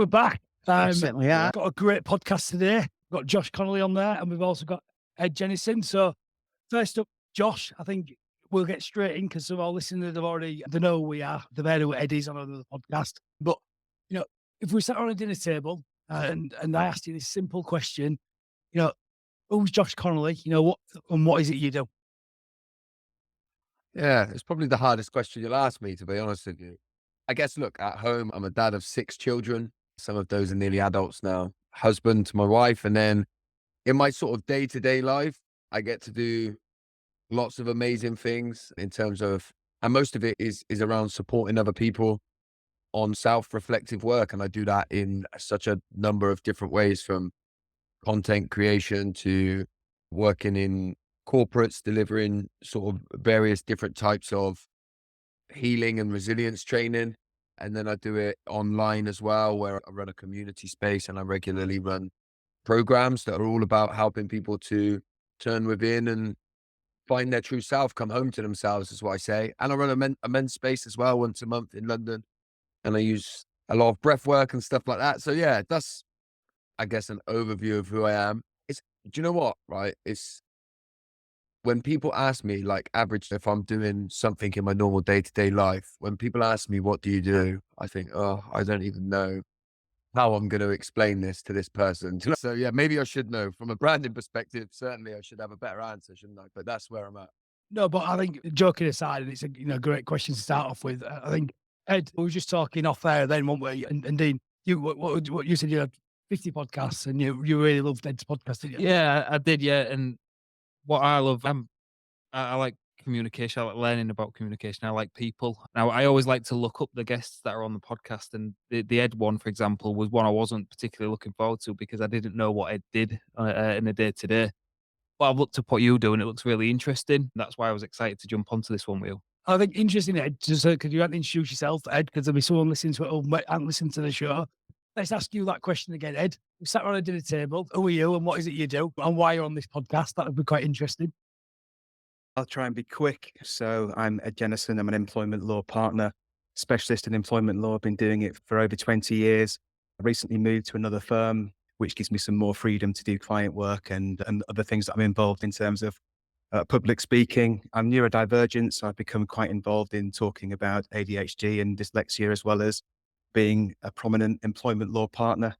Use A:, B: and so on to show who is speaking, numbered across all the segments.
A: We're back.
B: Certainly are.
A: Got a great podcast today. We've got Josh Connolly on there, and we've also got Ed Jenneson. So first up, Josh, I think we'll get straight in because some of our listeners have already they know who we are. They've heard who Ed is on another podcast. But you know, if we sat on a dinner table and I asked you this simple question, you know, who's Josh Connolly? You know, what is it you do?
C: Yeah, it's probably the hardest question you'll ask me, to be honest with you. I guess, look, at home, I'm a dad of 6 children. Some of those are nearly adults now. Husband to my wife. And then in my sort of day-to-day life, I get to do lots of amazing things in terms of, and most of it is around supporting other people on self-reflective work. And I do that in such a number of different ways, from content creation to working in corporates, delivering sort of various different types of healing and resilience training. And then I do it online as well, where I run a community space and I regularly run programs that are all about helping people to turn within and find their true self, come home to themselves, is what I say. And I run a men's space as well once a month in London. And I use a lot of breath work and stuff like that. So yeah, that's, I guess, an overview of who I am. Do you know what, right? It's when people ask me, like, average, if I'm doing something in my normal day-to-day life, when people ask me, what do you do? I think, oh, I don't even know how I'm going to explain this to this person. So yeah, maybe I should know from a branding perspective. Certainly I should have a better answer, shouldn't I? But that's where I'm at.
A: No, but I think joking aside, and it's a great question to start off with. I think Ed, we were just talking off there then, weren't we? And Dean, you what you said you had 50 podcasts, and you really loved Ed's podcast, didn't you?
B: Yeah, I did. Yeah, and what I love, I like communication. I like learning about communication. I like people. Now, I always like to look up the guests that are on the podcast, and the Ed one, for example, was one I wasn't particularly looking forward to because I didn't know what Ed did in a day to day. But I've looked up what you do, and it looks really interesting. That's why I was excited to jump onto this one with you.
A: I think interesting, Ed. Just could you introduce yourself, Ed? Because there'll be someone listening to it who haven't listened to the show. Let's ask you that question again, Ed. We sat around a dinner table. Who are you, and what is it you do, and why you're on this podcast? That would be quite interesting.
D: I'll try and be quick. So I'm Ed Jenneson. I'm an employment law partner, specialist in employment law. I've been doing it for over 20 years. I recently moved to another firm, which gives me some more freedom to do client work and other things that I'm involved in terms of public speaking. I'm neurodivergent, so I've become quite involved in talking about ADHD and dyslexia, as well as being a prominent employment law partner.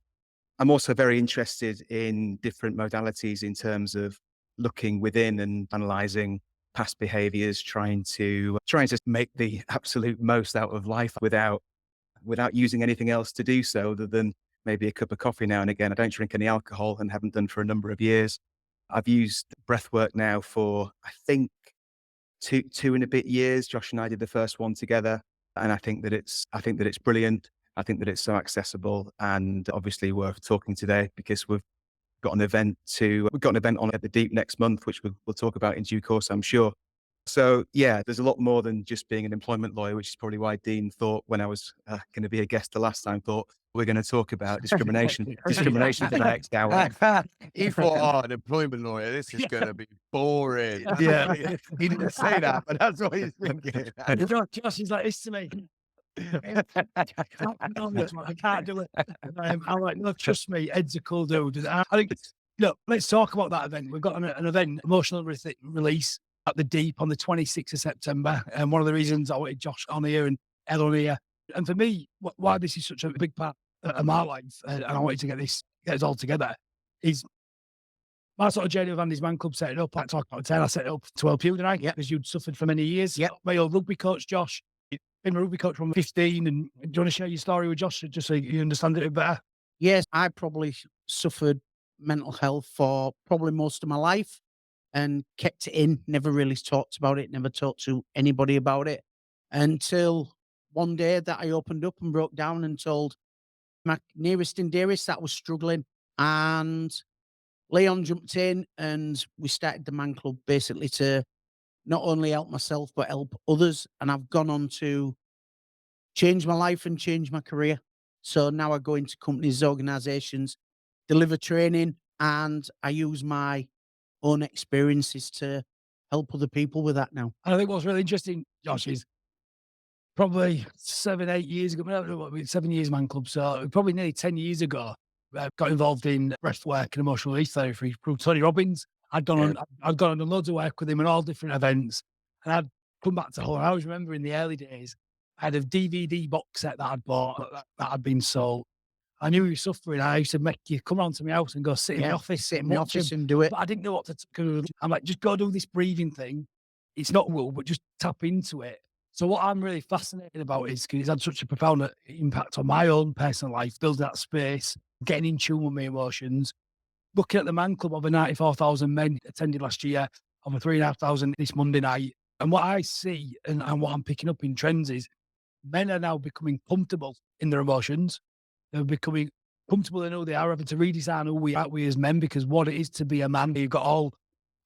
D: I'm also very interested in different modalities in terms of looking within and analysing past behaviors, trying to make the absolute most out of life without using anything else to do so other than maybe a cup of coffee now and again. I don't drink any alcohol and haven't done for a number of years. I've used breath work now for, I think, two and a bit years. Josh and I did the first one together, and I think that it's brilliant. I think that it's so accessible, and obviously we're talking today because we've got an event on at the Deep next month, which we'll talk about in due course, I'm sure. So yeah, there's a lot more than just being an employment lawyer, which is probably why Dean thought, when I was going to be a guest the last time, thought we're going to talk about discrimination for the next hour.
C: He thought, oh, an employment lawyer, this is going to be boring.
A: Yeah.
C: He didn't say that, but that's what he's thinking.
A: Josh is like this to me. I can't do it. I'm like, no, trust me, Ed's a cool dude. And I think, look, let's talk about that event. We've got an event, emotional release at the Deep on the 26th of September. And one of the reasons I wanted Josh on here and Ed on here, and for me, why this is such a big part of my life, and I wanted to get us all together, is my sort of journey with Andy's Man Club set it up. I talked about 10, I set it up to help you, didn't I? Yeah. Because you'd suffered for many years.
B: Yeah.
A: My old rugby coach, Josh, been a rugby coach from 15. And do you want to share your story with Josh just so you understand it a bit better?
E: Yes, I probably suffered mental health for probably most of my life and kept it in, never really talked about it, never talked to anybody about it until one day that I opened up and broke down and told my nearest and dearest that I was struggling. And Leon jumped in and we started the Man Club basically to not only help myself, but help others. And I've gone on to change my life and change my career. So now I go into companies, organizations, deliver training, and I use my own experiences to help other people with that now.
A: And I think what's really interesting, Josh, is probably 7, 8 years ago. No, no, 7 years man club. So probably nearly 10 years ago, got involved in breath work and emotional release therapy through Tony Robbins. I'd gone on loads of work with him on all different events, and I'd come back to home. I always remember in the early days, I had a DVD box set that I'd bought that had been sold. I knew he was suffering. I used to make you come round to my house and go sit in the office,
E: sit in the
A: watch
E: office
A: him.
E: and do it.
A: But I didn't know what to do. I'm like, just go do this breathing thing. It's not real, but just tap into it. So what I'm really fascinated about is because it's had such a profound impact on my own personal life, building that space, getting in tune with my emotions. Looking at the man club, over 94,000 men attended last year, over 3,500 this Monday night. And what I see and what I'm picking up in trends is men are now becoming comfortable in their emotions. They're becoming comfortable in who they are, having to redesign who we are as men, because what it is to be a man, you've got a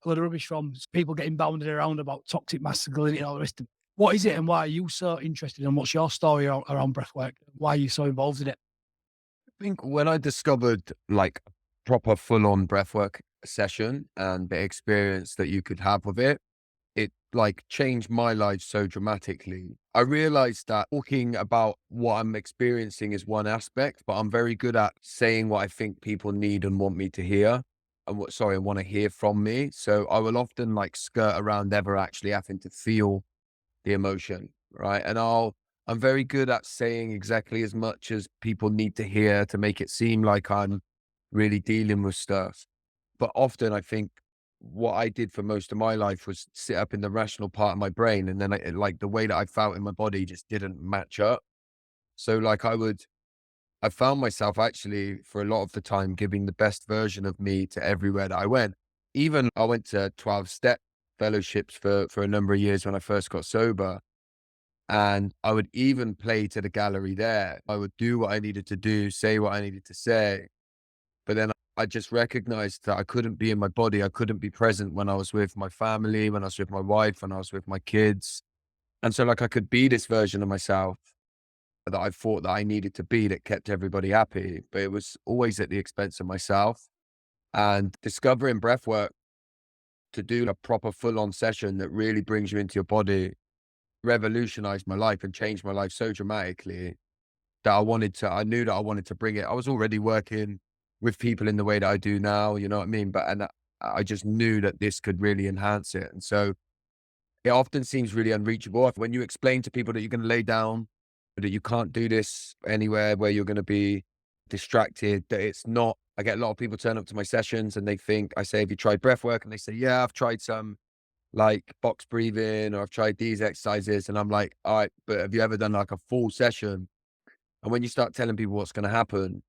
A: lot of rubbish from people getting bounded around about toxic masculinity and all the rest of it. What is it and why are you so interested and what's your story around breathwork? Why are you so involved in it?
C: I think when I discovered like proper full-on breathwork session and the experience that you could have with it, it like changed my life so dramatically. I realized that talking about what I'm experiencing is one aspect, but I'm very good at saying what I think people need and want me to hear and want to hear from me. So I will often like skirt around never actually having to feel the emotion, right? And I'm very good at saying exactly as much as people need to hear to make it seem like I'm really dealing with stuff. But often I think what I did for most of my life was sit up in the rational part of my brain. And then like the way that I felt in my body just didn't match up. So like I found myself actually for a lot of the time giving the best version of me to everywhere that I went. Even I went to 12-step fellowships for a number of years when I first got sober. And I would even play to the gallery there. I would do what I needed to do, say what I needed to say. But then I just recognized that I couldn't be in my body. I couldn't be present when I was with my family, when I was with my wife, when I was with my kids. And so like I could be this version of myself that I thought that I needed to be that kept everybody happy, but it was always at the expense of myself. And discovering breath work to do a proper full-on session that really brings you into your body revolutionized my life and changed my life so dramatically that I knew that I wanted to bring it. I was already working with people in the way that I do now, you know what I mean? But I just knew that this could really enhance it. And so it often seems really unreachable when you explain to people that you're going to lay down, that you can't do this anywhere where you're going to be distracted, that it's not. I get a lot of people turn up to my sessions and they think, I say, have you tried breath work? And they say, yeah, I've tried some like box breathing or I've tried these exercises. And I'm like, all right, but have you ever done like a full session? And when you start telling people what's going to happen,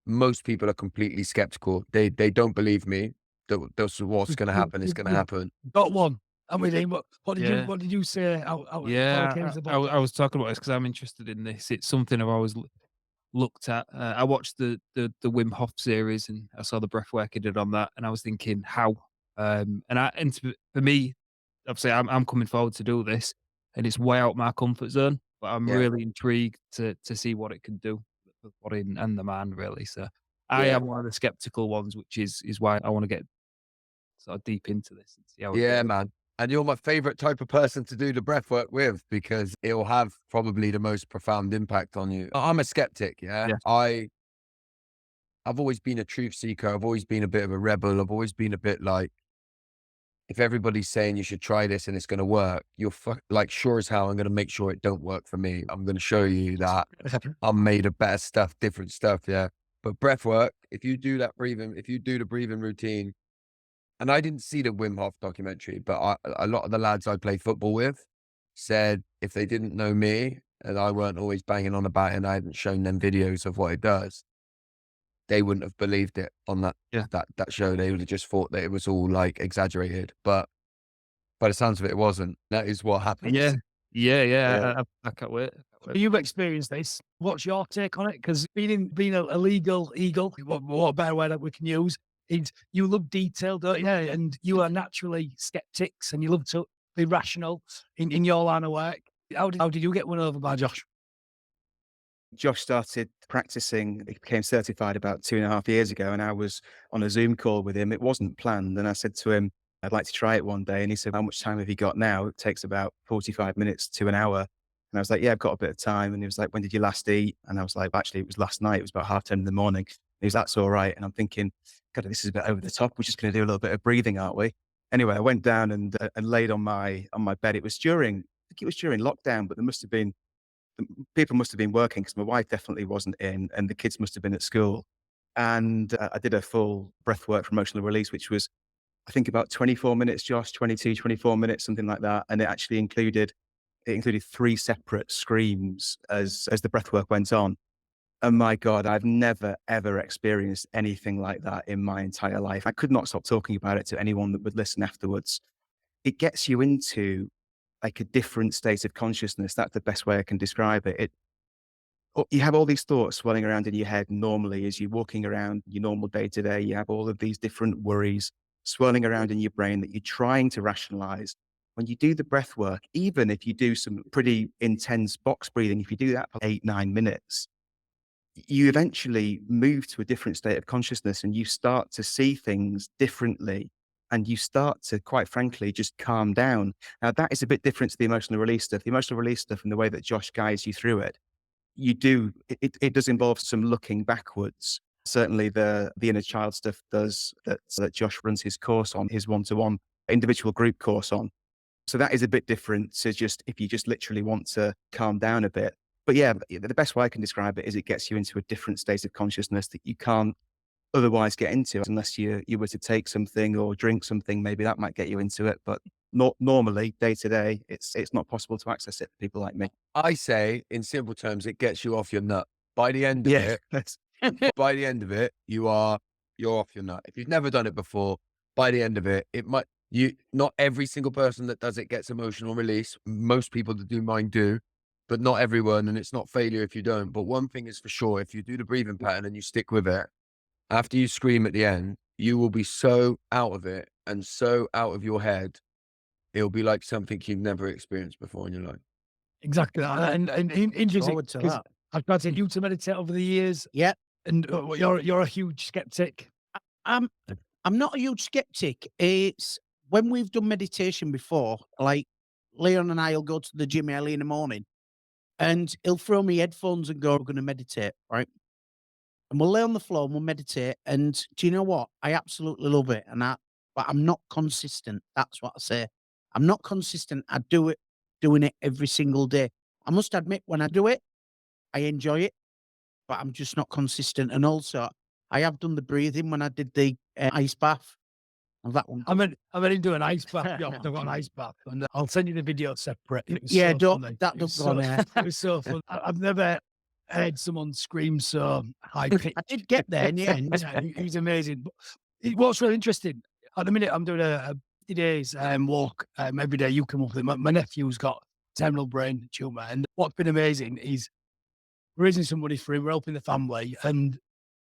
C: most people are completely skeptical. They don't believe me that what's going to happen is going to happen.
A: Got one. And we what
B: Yeah.
A: what did you say?
B: Yeah, I was talking about this because I'm interested in this. It's something I've always looked at. I watched the Wim Hof series and I saw the breath work he did on that, and I was thinking how. For me, obviously, I'm coming forward to do this, and it's way out my comfort zone. But I'm
C: Yeah.
B: really intrigued to see what it can do for the body and the mind, really. So I
C: Yeah.
B: am one of the skeptical ones, which is why I want to get sort of deep into this and see how it
C: Yeah,
B: goes.
C: man. And you're my favorite type of person to do the breath work with because it'll have probably the most profound impact on you. I'm a skeptic. Yeah.
B: Yeah.
C: I've always been a truth seeker. I've always been a bit of a rebel. I've always been a bit like, if everybody's saying you should try this and it's going to work, you're like, sure as hell, I'm going to make sure it don't work for me. I'm going to show you that I'm made of better stuff, different stuff. Yeah. But breath work, if you do the breathing routine, and I didn't see the Wim Hof documentary, but a lot of the lads I played football with said if they didn't know me and I weren't always banging on about it and I hadn't shown them videos of what it does, they wouldn't have believed it on that show. They would have just thought that it was all like exaggerated. But by the sounds of it, it wasn't. That is what happened.
B: Yeah. Yeah.
C: Yeah.
B: I can't wait.
A: You've experienced this. What's your take on it? Because being a legal eagle, what better word that we can use, is you love detail, don't you? And you are naturally skeptics and you love to be rational in your line of work. How did you get one over by Josh?
D: Josh started practicing. He became certified about 2.5 years ago, and I was on a Zoom call with him. It wasn't planned. And I said to him, I'd like to try it one day. And he said, how much time have you got now? It takes about 45 minutes to an hour. And I was like, yeah, I've got a bit of time. And he was like, when did you last eat? And I was like, actually, it was last night. It was about 10:30 in the morning. He was, that's all right. And I'm thinking, God, this is a bit over the top. We're just going to do a little bit of breathing, aren't we? Anyway, I went down and laid on my bed. I think it was during lockdown, but people must have been working because my wife definitely wasn't in, and the kids must have been at school. And I did a full breath work for emotional release, which was, I think, about 24 minutes, Josh, 22, 24 minutes, something like that. And it actually included 3 separate screams as the breath work went on. And my God, I've never, ever experienced anything like that in my entire life. I could not stop talking about it to anyone that would listen afterwards. It gets you into like a different state of consciousness. That's the best way I can describe it. You have all these thoughts swirling around in your head normally as you're walking around your normal day to day. You have all of these different worries swirling around in your brain that you're trying to rationalize. When you do the breath work, even if you do some pretty intense box breathing, if you do that for 8-9 minutes, you eventually move to a different state of consciousness and you start to see things differently. And you start to, quite frankly, just calm down. Now, that is a bit different to the emotional release stuff. The emotional release stuff and the way that Josh guides you through it, it does involve some looking backwards. Certainly the inner child stuff does that Josh runs his course on, his one-to-one individual group course on. So that is a bit different to just if you just literally want to calm down a bit. But yeah, the best way I can describe it is it gets you into a different state of consciousness that you can't otherwise get into unless you were to take something or drink something. Maybe that might get you into it, but not normally day to day. It's not possible to access it for people like me.
C: I say, in simple terms, it gets you off your nut. By the end of it, by the end of it, you're off your nut. If you've never done it before, by the end of it, not every single person that does it gets emotional release. Most people that do mine do, but not everyone. And it's not failure if you don't. But one thing is for sure, if you do the breathing pattern and you stick with it, after you scream at the end, you will be so out of it and so out of your head. It'll be like something you've never experienced before in your life.
A: Exactly that. And interesting,
E: Forward to
A: 'cause
E: that.
A: I've tried to get you to meditate over the years,
E: Yeah.
A: and you're a huge skeptic.
E: I'm not a huge skeptic. It's when we've done meditation before, like Leon and I will go to the gym early in the morning and he'll throw me headphones and go, we're going to meditate, right? And we'll lay on the floor and we'll meditate. And do you know what? I absolutely love it. But I'm not consistent. That's what I say. I'm not consistent. I do it, doing it every single day. I must admit, when I do it, I enjoy it, but I'm just not consistent. And also, I have done the breathing when I did the ice bath. And that one.
A: I meant do an ice bath. Yeah, I've got an ice bath, and I'll send you the video separate. It was
E: Yeah,
A: so
E: don't
A: funny.
E: that
A: It was
E: don't go on
A: so,
E: there.
A: it was so fun. I've never heard someone scream so high pitched.
E: I did get there in the end.
A: Yeah, it was amazing. But what's really interesting at the minute, I'm doing a 50 days walk every day. You come up with it. My nephew's got terminal brain tumor, and what's been amazing is raising some money for him, we're helping the family, and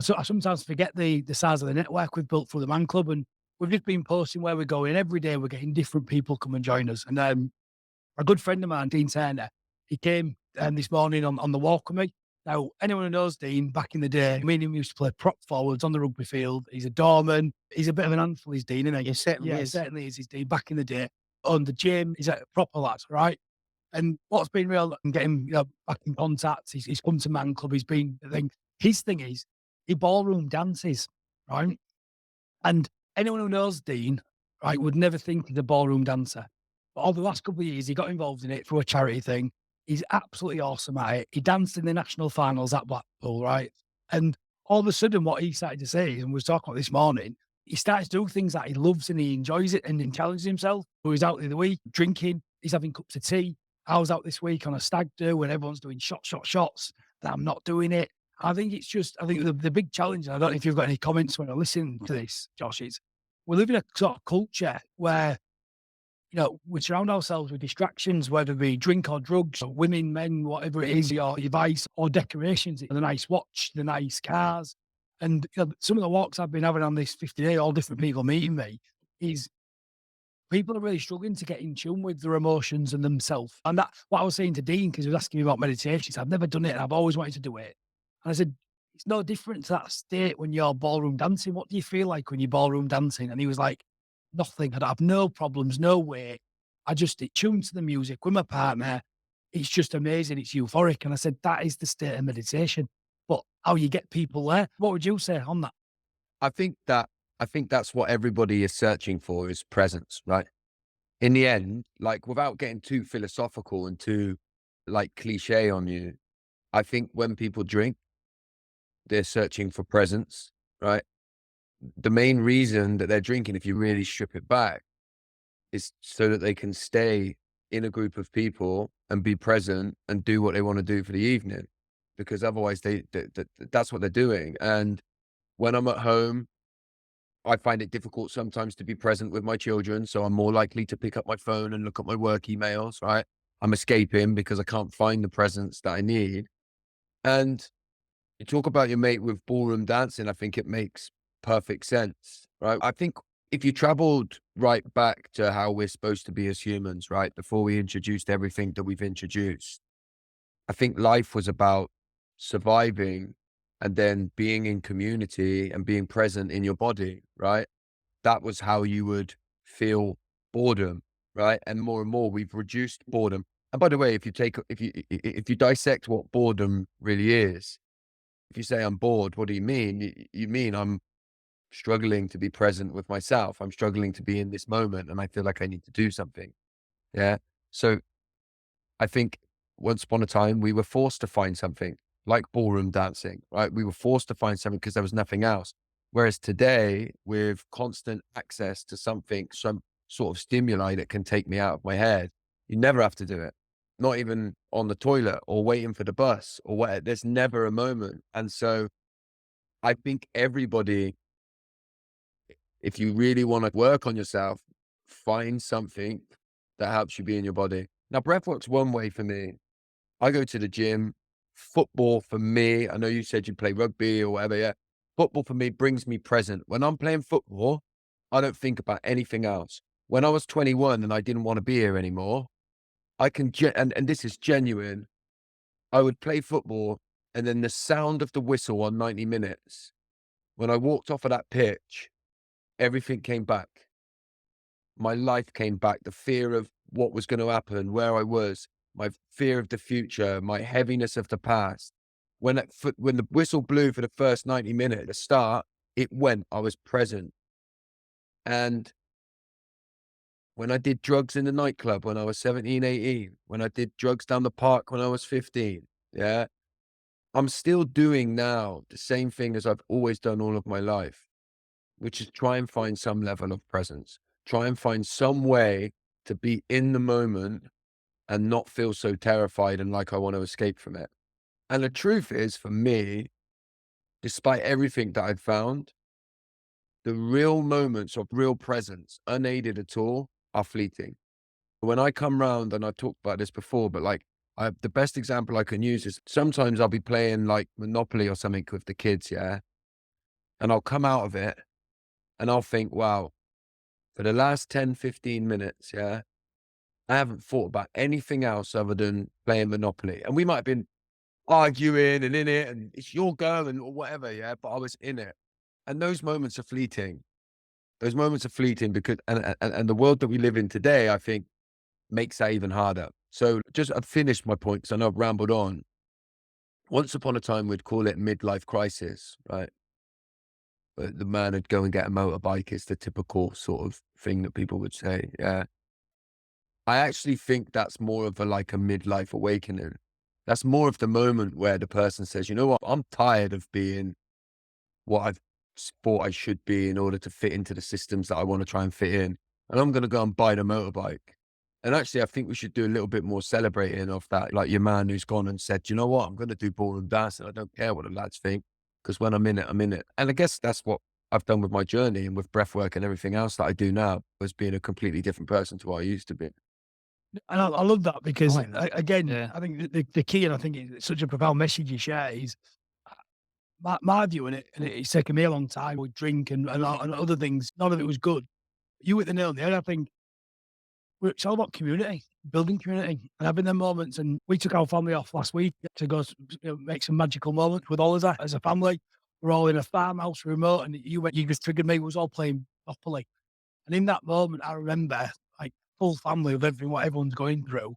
A: so I sometimes forget the size of the network we've built through the Man Club, and we've just been posting where we're going. Every day we're getting different people come and join us. And a good friend of mine, Dean Turner, he came this morning on the walk with me. Now, anyone who knows Dean, back in the day, me and him used to play prop forwards on the rugby field. He's a doorman. He's a bit of an handful, he's Dean, isn't he?
E: He certainly
A: Yeah,
E: is.
A: certainly is. He's Dean back in the day. On the gym, he's a proper lad, right? And what's been real and getting back in contact, he's come to Man Club. He's been, I think, his thing is, he ballroom dances, right? And anyone who knows Dean, right, would never think he's a ballroom dancer. But over the last couple of years, he got involved in it through a charity thing. He's absolutely awesome at it. He danced in the national finals at Blackpool, right? And all of a sudden, what he started to say, and we was talking about this morning, he starts to do things that he loves and he enjoys it and he challenges himself. So he's out the other week drinking, he's having cups of tea. I was out this week on a stag do when everyone's doing shots, that I'm not doing it. I think the big challenge, and I don't know if you've got any comments when I listen to this, Josh, is we live in a sort of culture where, we surround ourselves with distractions, whether it be drink or drugs, or women, men, whatever it is, your vice or decorations, the nice watch, the nice cars. And some of the walks I've been having on this 50 day, all different people meeting me, is people are really struggling to get in tune with their emotions and themselves. And that, what I was saying to Dean, because he was asking me about meditation, he said, I've never done it and I've always wanted to do it. And I said, it's no different to that state when you're ballroom dancing. What do you feel like when you're ballroom dancing? And he was like, nothing. I have no problems, no way. I just tuned to the music with my partner. it's just amazing. It's euphoric. And I said, that is the state of meditation. But how you get people there? What would you say on that?
C: I think that's what everybody is searching for, is presence, right? In the end, like, without getting too philosophical and too like cliche on you, I think when people drink, they're searching for presence, right? The main reason that they're drinking, if you really strip it back, is so that they can stay in a group of people and be present and do what they want to do for the evening, because otherwise that's what they're doing. And when I'm at home, I find it difficult sometimes to be present with my children. So I'm more likely to pick up my phone and look at my work emails, right? I'm escaping because I can't find the presence that I need. And you talk about your mate with ballroom dancing, I think it makes perfect sense, right? I think if you traveled right back to how we're supposed to be as humans, right, before we introduced everything that we've introduced, I think life was about surviving and then being in community and being present in your body, right? That was how you would feel boredom, right? And more we've reduced boredom. And by the way, if you dissect what boredom really is, if you say I'm bored, what do you mean? You mean I'm struggling to be present with myself. I'm struggling to be in this moment and I feel like I need to do something. Yeah. So I think once upon a time, we were forced to find something like ballroom dancing, right? We were forced to find something because there was nothing else. Whereas today, with constant access to something, some sort of stimuli that can take me out of my head, you never have to do it. Not even on the toilet or waiting for the bus or whatever. There's never a moment. And so I think everybody, if you really want to work on yourself, find something that helps you be in your body. Now, breathwork's one way for me. I go to the gym. Football for me, I know you said you play rugby or whatever, yeah. Football for me brings me present. When I'm playing football, I don't think about anything else. When I was 21 and I didn't want to be here anymore, I can, and this is genuine, I would play football and then the sound of the whistle on 90 minutes, when I walked off of that pitch, everything came back. My life came back. The fear of what was going to happen, where I was, my fear of the future, my heaviness of the past. When the whistle blew for the first 90 minutes at the start, it went. I was present. And when I did drugs in the nightclub when I was 17, 18, when I did drugs down the park when I was 15, yeah, I'm still doing now the same thing as I've always done all of my life, which is try and find some level of presence. Try and find some way to be in the moment and not feel so terrified and like I want to escape from it. And the truth is, for me, despite everything that I've found, the real moments of real presence, unaided at all, are fleeting. When I come round, and I talked about this before, but like, the best example I can use is sometimes I'll be playing like Monopoly or something with the kids, yeah? And I'll come out of it and I'll think, wow, for the last 10, 15 minutes, yeah, I haven't thought about anything else other than playing Monopoly. And we might have been arguing and in it, and it's your go and whatever, yeah, but I was in it. And those moments are fleeting. Those moments are fleeting because, and the world that we live in today, I think, makes that even harder. So just, I've finished my point because I know I've rambled on. Once upon a time, we'd call it midlife crisis, right? But the man would go and get a motorbike is the typical sort of thing that people would say, yeah. I actually think that's more of like a midlife awakening. That's more of the moment where the person says, you know what, I'm tired of being what I've thought I should be in order to fit into the systems that I want to try and fit in. And I'm going to go and buy the motorbike. And actually, I think we should do a little bit more celebrating of that. Like your man who's gone and said, you know what, I'm going to do ballroom dancing. I don't care what the lads think, because when I'm in it, I'm in it. And I guess that's what I've done with my journey and with breathwork and everything else that I do now, was being a completely different person to what I used to be.
A: And I love that because,
B: like that.
A: again,
B: Yeah.
A: I think the key, and I think it's such a profound message you share, is my view on it, and it's taken me a long time with drink and other things. None of it was good. You hit the nail on the head. I think it's all about community, building community, and having them moments. And we took our family off last week to go, make some magical moments with all of us as a family. We're all in a farmhouse remote, and you just triggered me. We was all playing Monopoly, and in that moment, I remember like full family of everything, what everyone's going through.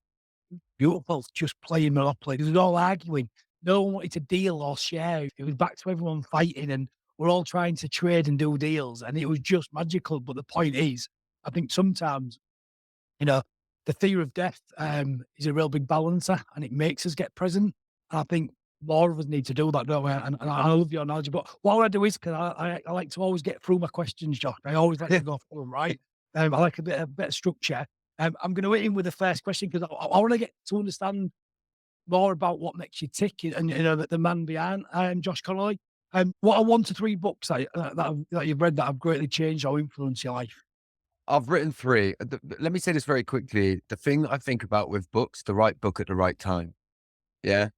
A: beautiful, just playing Monopoly. It was all arguing. No one wanted to deal or share. It was back to everyone fighting, and we're all trying to trade and do deals, and it was just magical. But the point is, I think sometimes, the fear of death is a real big balancer, and it makes us get present. And I think more of us need to do that, don't we? And I love your analogy. But what I do is, because I like to always get through my questions, Josh. I always like to go through them, right? I like a bit of structure. I'm going to hit in with the first question because I want to get to understand more about what makes you tick, and the man behind Josh Connolly. What are 1 to 3 books that you've read that have greatly changed or influenced your life?
C: I've written 3. Let me say this very quickly. The thing that I think about with books, the right book at the right time. Yeah.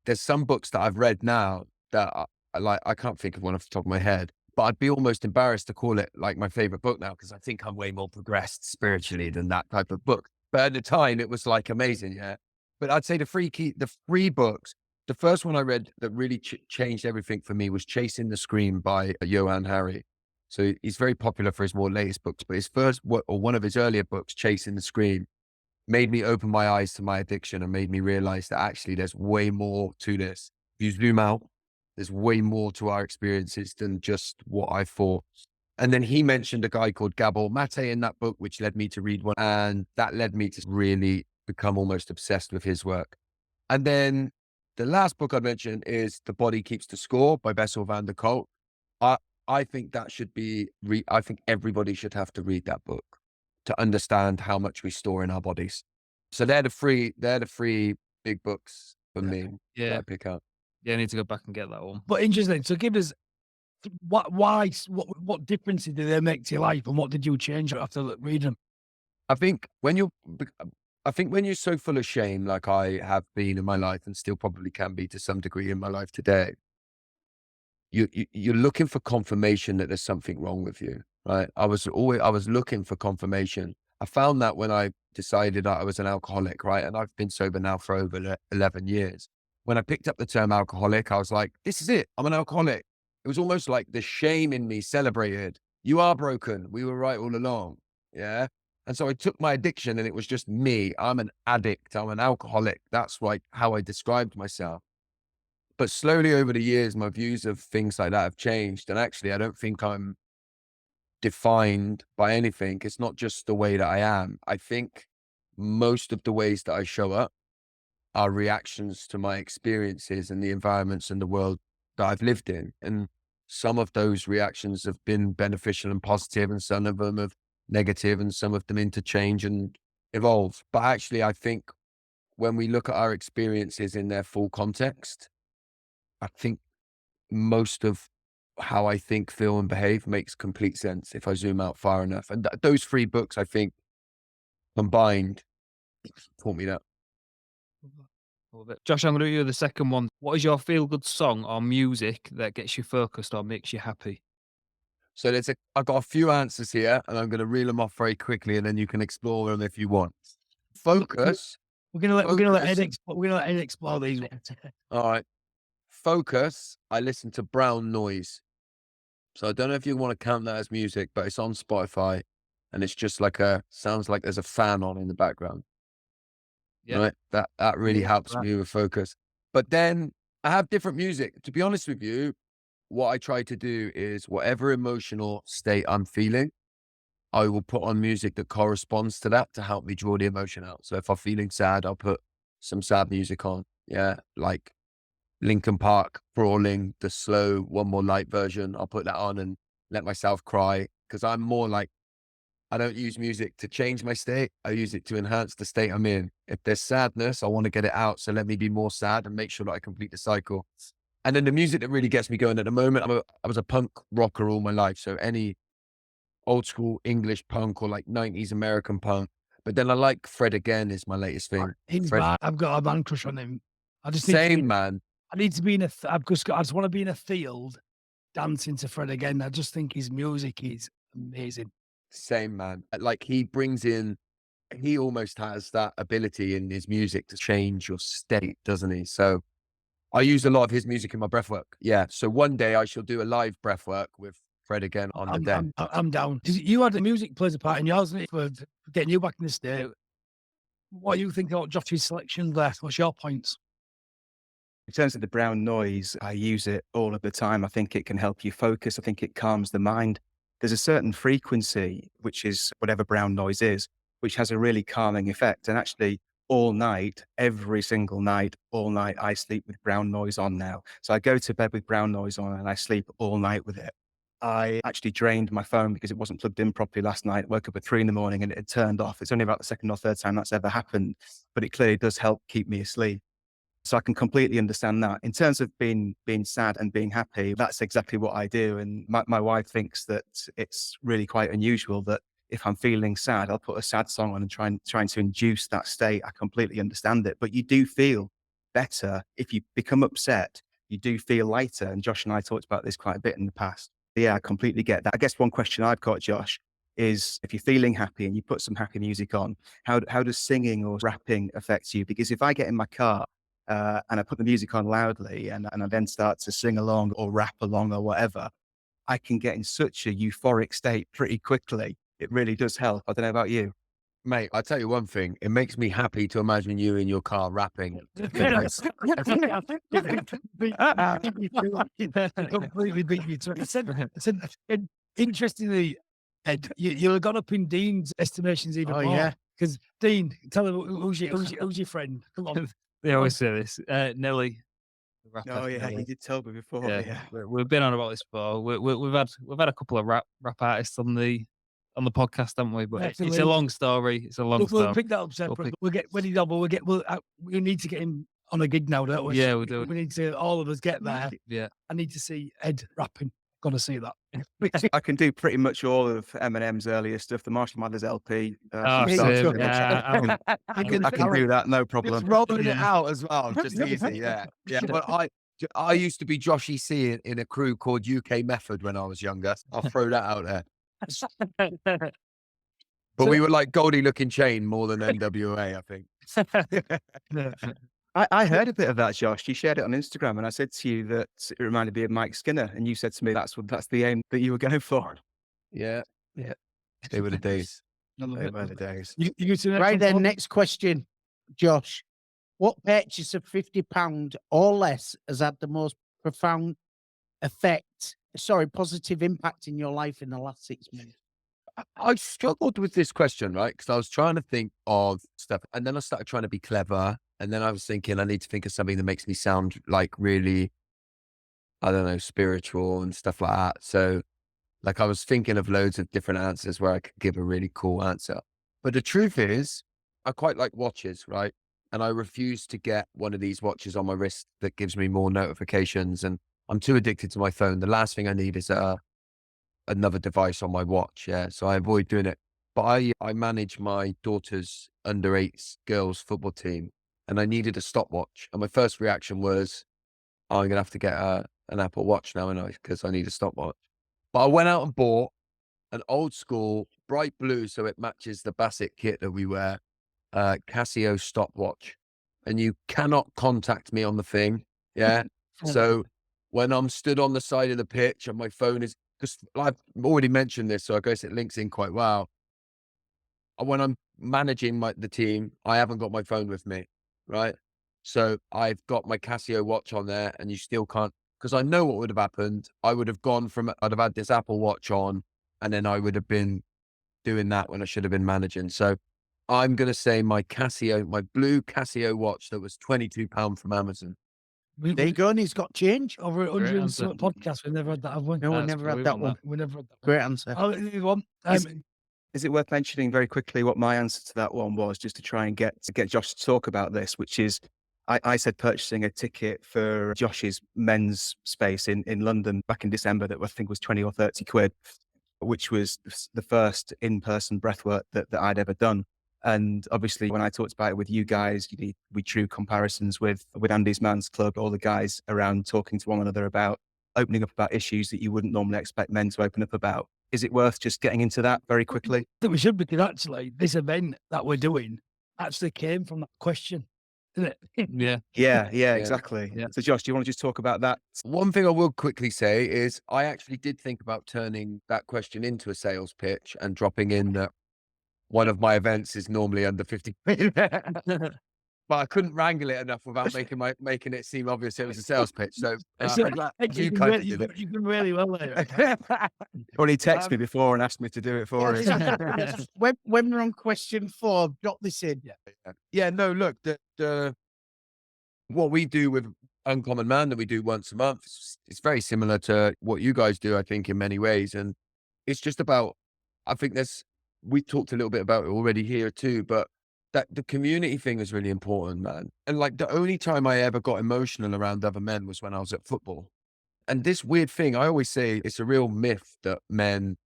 C: There's some books that I've read now that I can't think of one off the top of my head, but I'd be almost embarrassed to call it like my favorite book now, because I think I'm way more progressed spiritually than that type of book. But at the time it was like amazing. Yeah. But I'd say the 3 books, the first one I read that really changed everything for me was Chasing the Scream by Johann Hari. So he's very popular for his more latest books, but his first, or one of his earlier books, Chasing the Scream, made me open my eyes to my addiction and made me realize that actually there's way more to this. If you zoom out, there's way more to our experiences than just what I thought. And then he mentioned a guy called Gabor Mate in that book, which led me to read one. And that led me to really become almost obsessed with his work. And then the last book I mentioned is The Body Keeps the Score by Bessel van der Kolk. I think that should be, I think everybody should have to read that book to understand how much we store in our bodies. So they're the 3 big books for me that
B: Yeah.
C: I pick up.
B: Yeah, I need to go back and get that one.
A: But interesting. So give us what differences did they make to your life, and what did you change after reading them?
C: I think when you're so full of shame, like I have been in my life and still probably can be to some degree in my life today, you're looking for confirmation that there's something wrong with you, right? I was looking for confirmation. I found that when I decided that I was an alcoholic, right? And I've been sober now for over 11 years. When I picked up the term alcoholic, I was like, this is it. I'm an alcoholic. It was almost like the shame in me celebrated. You are broken. We were right all along. Yeah. And so I took my addiction and it was just me. I'm an addict. I'm an alcoholic. That's like how I described myself. But slowly over the years, my views of things like that have changed. And actually, I don't think I'm defined by anything. It's not just the way that I am. I think most of the ways that I show up are reactions to my experiences and the environments and the world that I've lived in. And some of those reactions have been beneficial and positive, and some of them have negative, and some of them interchange and evolve. But actually, I think when we look at our experiences in their full context, I think most of how I think, feel, and behave makes complete sense if I zoom out far enough. And those 3 books, I think, combined, taught me that.
B: Love it. Josh, I'm going to do you the second one. What is your feel-good song or music that gets you focused or makes you happy?
C: So I've got a few answers here, and I'm going to reel them off very quickly, and then you can explore them if you want. Focus.
A: We're gonna let Ed explore these ones.
C: All right. Focus. I listen to brown noise. So I don't know if you want to count that as music, but it's on Spotify, and it's just sounds like there's a fan on in the background.
B: Yeah.
C: Right. That really helps me with focus. But then I have different music. To be honest with you, what I try to do is whatever emotional state I'm feeling, I will put on music that corresponds to that to help me draw the emotion out. So if I'm feeling sad, I'll put some sad music on. Yeah. Like Linkin Park, Crawling, the slow One More Light version. I'll put that on and let myself cry, because I'm more like, I don't use music to change my state. I use it to enhance the state I'm in. If there's sadness, I want to get it out. So let me be more sad and make sure that I complete the cycle. And then the music that really gets me going at the moment, I was a punk rocker all my life. So any old school English punk or like 90s American punk. But then I like Fred Again is my latest thing.
A: I've got a man crush on him. I just
C: man.
A: I need to be in I just want to be in a field dancing to Fred Again. I just think his music is amazing.
C: Same, man. Like he almost has that ability in his music to change your state, doesn't he? So I use a lot of his music in my breathwork. Yeah. So one day I shall do a live breathwork with Fred Again on the day.
A: I'm down. You had the music plays a part in yours, isn't it, for getting you back in the state. what you think about Josh's selection there? What's your points?
D: In terms of the brown noise, I use it all of the time. I think it can help you focus. I think it calms the mind. There's a certain frequency, which is whatever brown noise is, which has a really calming effect. And actually, all night, every single night, all night, I sleep with brown noise on now. So I go to bed with brown noise on and I sleep all night with it. I actually drained my phone because it wasn't plugged in properly last night. Woke up at 3 a.m. and it had turned off. It's only about the second or third time that's ever happened, but it clearly does help keep me asleep. So I can completely understand that. In terms of being sad and being happy, that's exactly what I do. And my wife thinks that it's really quite unusual that if I'm feeling sad, I'll put a sad song on and trying to induce that state. I completely understand it. But you do feel better if you become upset. You do feel lighter. And Josh and I talked about this quite a bit in the past. But yeah, I completely get that. I guess one question I've got, Josh, is if you're feeling happy and you put some happy music on, how does singing or rapping affect you? Because if I get in my car and I put the music on loudly and I then start to sing along or rap along or whatever, I can get in such a euphoric state pretty quickly. It really does help. I don't know about you.
C: Mate, I'll tell you one thing. It makes me happy to imagine you in your car rapping.
A: Completely beat me to it. I said, interestingly, Ed, you'll have gone up in Dean's estimations even
E: Oh,
A: more.
E: yeah.
A: Because Dean, tell him who's your friend. Come on.
B: They always say this. Nelly. The rapper,
D: Oh yeah,
B: Nelly.
D: you did tell me before.
B: Yeah,
D: Yeah.
B: we've been on about this before. We've had a couple of rap artists on the podcast, haven't we? But it's a
A: Absolutely.
B: long story. It's a long
A: We'll
B: story.
A: pick that up separately. We'll get when he's on. We need to get him on a gig now, don't we?
B: Yeah, we do.
A: We need to all of us get there.
B: Yeah.
A: I need to see Ed rapping. Got to see that.
D: I can do pretty much all of Eminem's earlier stuff, the Marshall Mathers LP.
B: Oh,
D: from start to
B: same.
D: finish.
B: Yeah,
D: I can do that, no problem.
C: Just rolling it out as well, just easy. Yeah, yeah. Well, I used to be Joshy C in a crew called UK Method when I was younger. I'll throw that out there. But we were like Goldie Looking Chain more than NWA, I think.
D: I heard a bit of that, Josh. You shared it on Instagram, and I said to you that it reminded me of Mike Skinner, and you said to me that's the aim that you were going for.
C: Yeah,
A: Yeah.
C: they were the days.
A: None of
C: They
A: it.
C: were the days.
A: You go to the next
E: Right
A: one,
E: then,
A: Paul?
E: next question, Josh. What purchase of £50 or less has had the most profound positive impact in your life in the last 6 months?
C: I struggled with this question, right? Because I was trying to think of stuff, and then I started trying to be clever, and then I was thinking I need to think of something that makes me sound like really, I don't know, spiritual and stuff like that. So, like, I was thinking of loads of different answers where I could give a really cool answer. But the truth is, I quite like watches, right? And I refuse to get one of these watches on my wrist that gives me more notifications, and I'm too addicted to my phone. The last thing I need is another device on my watch. Yeah. So I avoid doing it. But I manage my daughter's under-8 girls football team, and I needed a stopwatch. And my first reaction was, oh, I'm going to have to get an Apple Watch now, because I need a stopwatch. But I went out and bought an old school bright blue, so it matches the Bassett kit that we wear, Casio stopwatch. And you cannot contact me on the thing. Yeah. So when I'm stood on the side of the pitch and my phone is, because I've already mentioned this, so I guess it links in quite well. When I'm managing the team, I haven't got my phone with me, right? So I've got my Casio watch on there, and you still can't, because I know what would have happened. I'd have had this Apple Watch on, and then I would have been doing that when I should have been managing. So I'm going to say my blue Casio watch that was £22 from Amazon.
E: There you go, and he's got change.
A: Over
B: Great
A: 100
B: answer.
A: podcasts. We've never had that, have we?
E: No, we
B: That's
E: never had
B: brilliant
E: that
B: on
E: one.
A: We never had that.
E: Great answer.
A: Oh, you one.
D: Is it worth mentioning very quickly what my answer to that one was, just to try and get Josh to talk about this, which is I said purchasing a ticket for Josh's men's space in London back in December that I think was 20 or 30 quid, which was the first in-person breathwork that I'd ever done. And obviously, when I talked about it with you guys, we drew comparisons with Andy's Man's Club, all the guys around talking to one another about opening up about issues that you wouldn't normally expect men to open up about. Is it worth just getting into that very quickly?
A: I think we should, because actually this event that we're doing actually came from that question, isn't it?
B: Yeah.
D: Yeah, exactly.
B: Yeah.
D: So Josh, do you want to just talk about that?
C: One thing I will quickly say is I actually did think about turning that question into a sales pitch and dropping in that one of my events is normally under 50 quid. But I couldn't wrangle it enough without making it seem obvious it was a sales pitch. So
A: You
C: you
A: can
C: kind
A: really,
C: of
A: you
C: did
A: can, you can really well there.
D: Well, he texted me before and asked me to do it for us.
E: When we're on question 4, jot this in.
C: Yeah, no, look, the what we do with Uncommon Man that we do once a month, it's very similar to what you guys do, I think, in many ways. And it's just about, I think we talked a little bit about it already here too, but that the community thing is really important, man. And like the only time I ever got emotional around other men was when I was at football. And this weird thing, I always say it's a real myth that men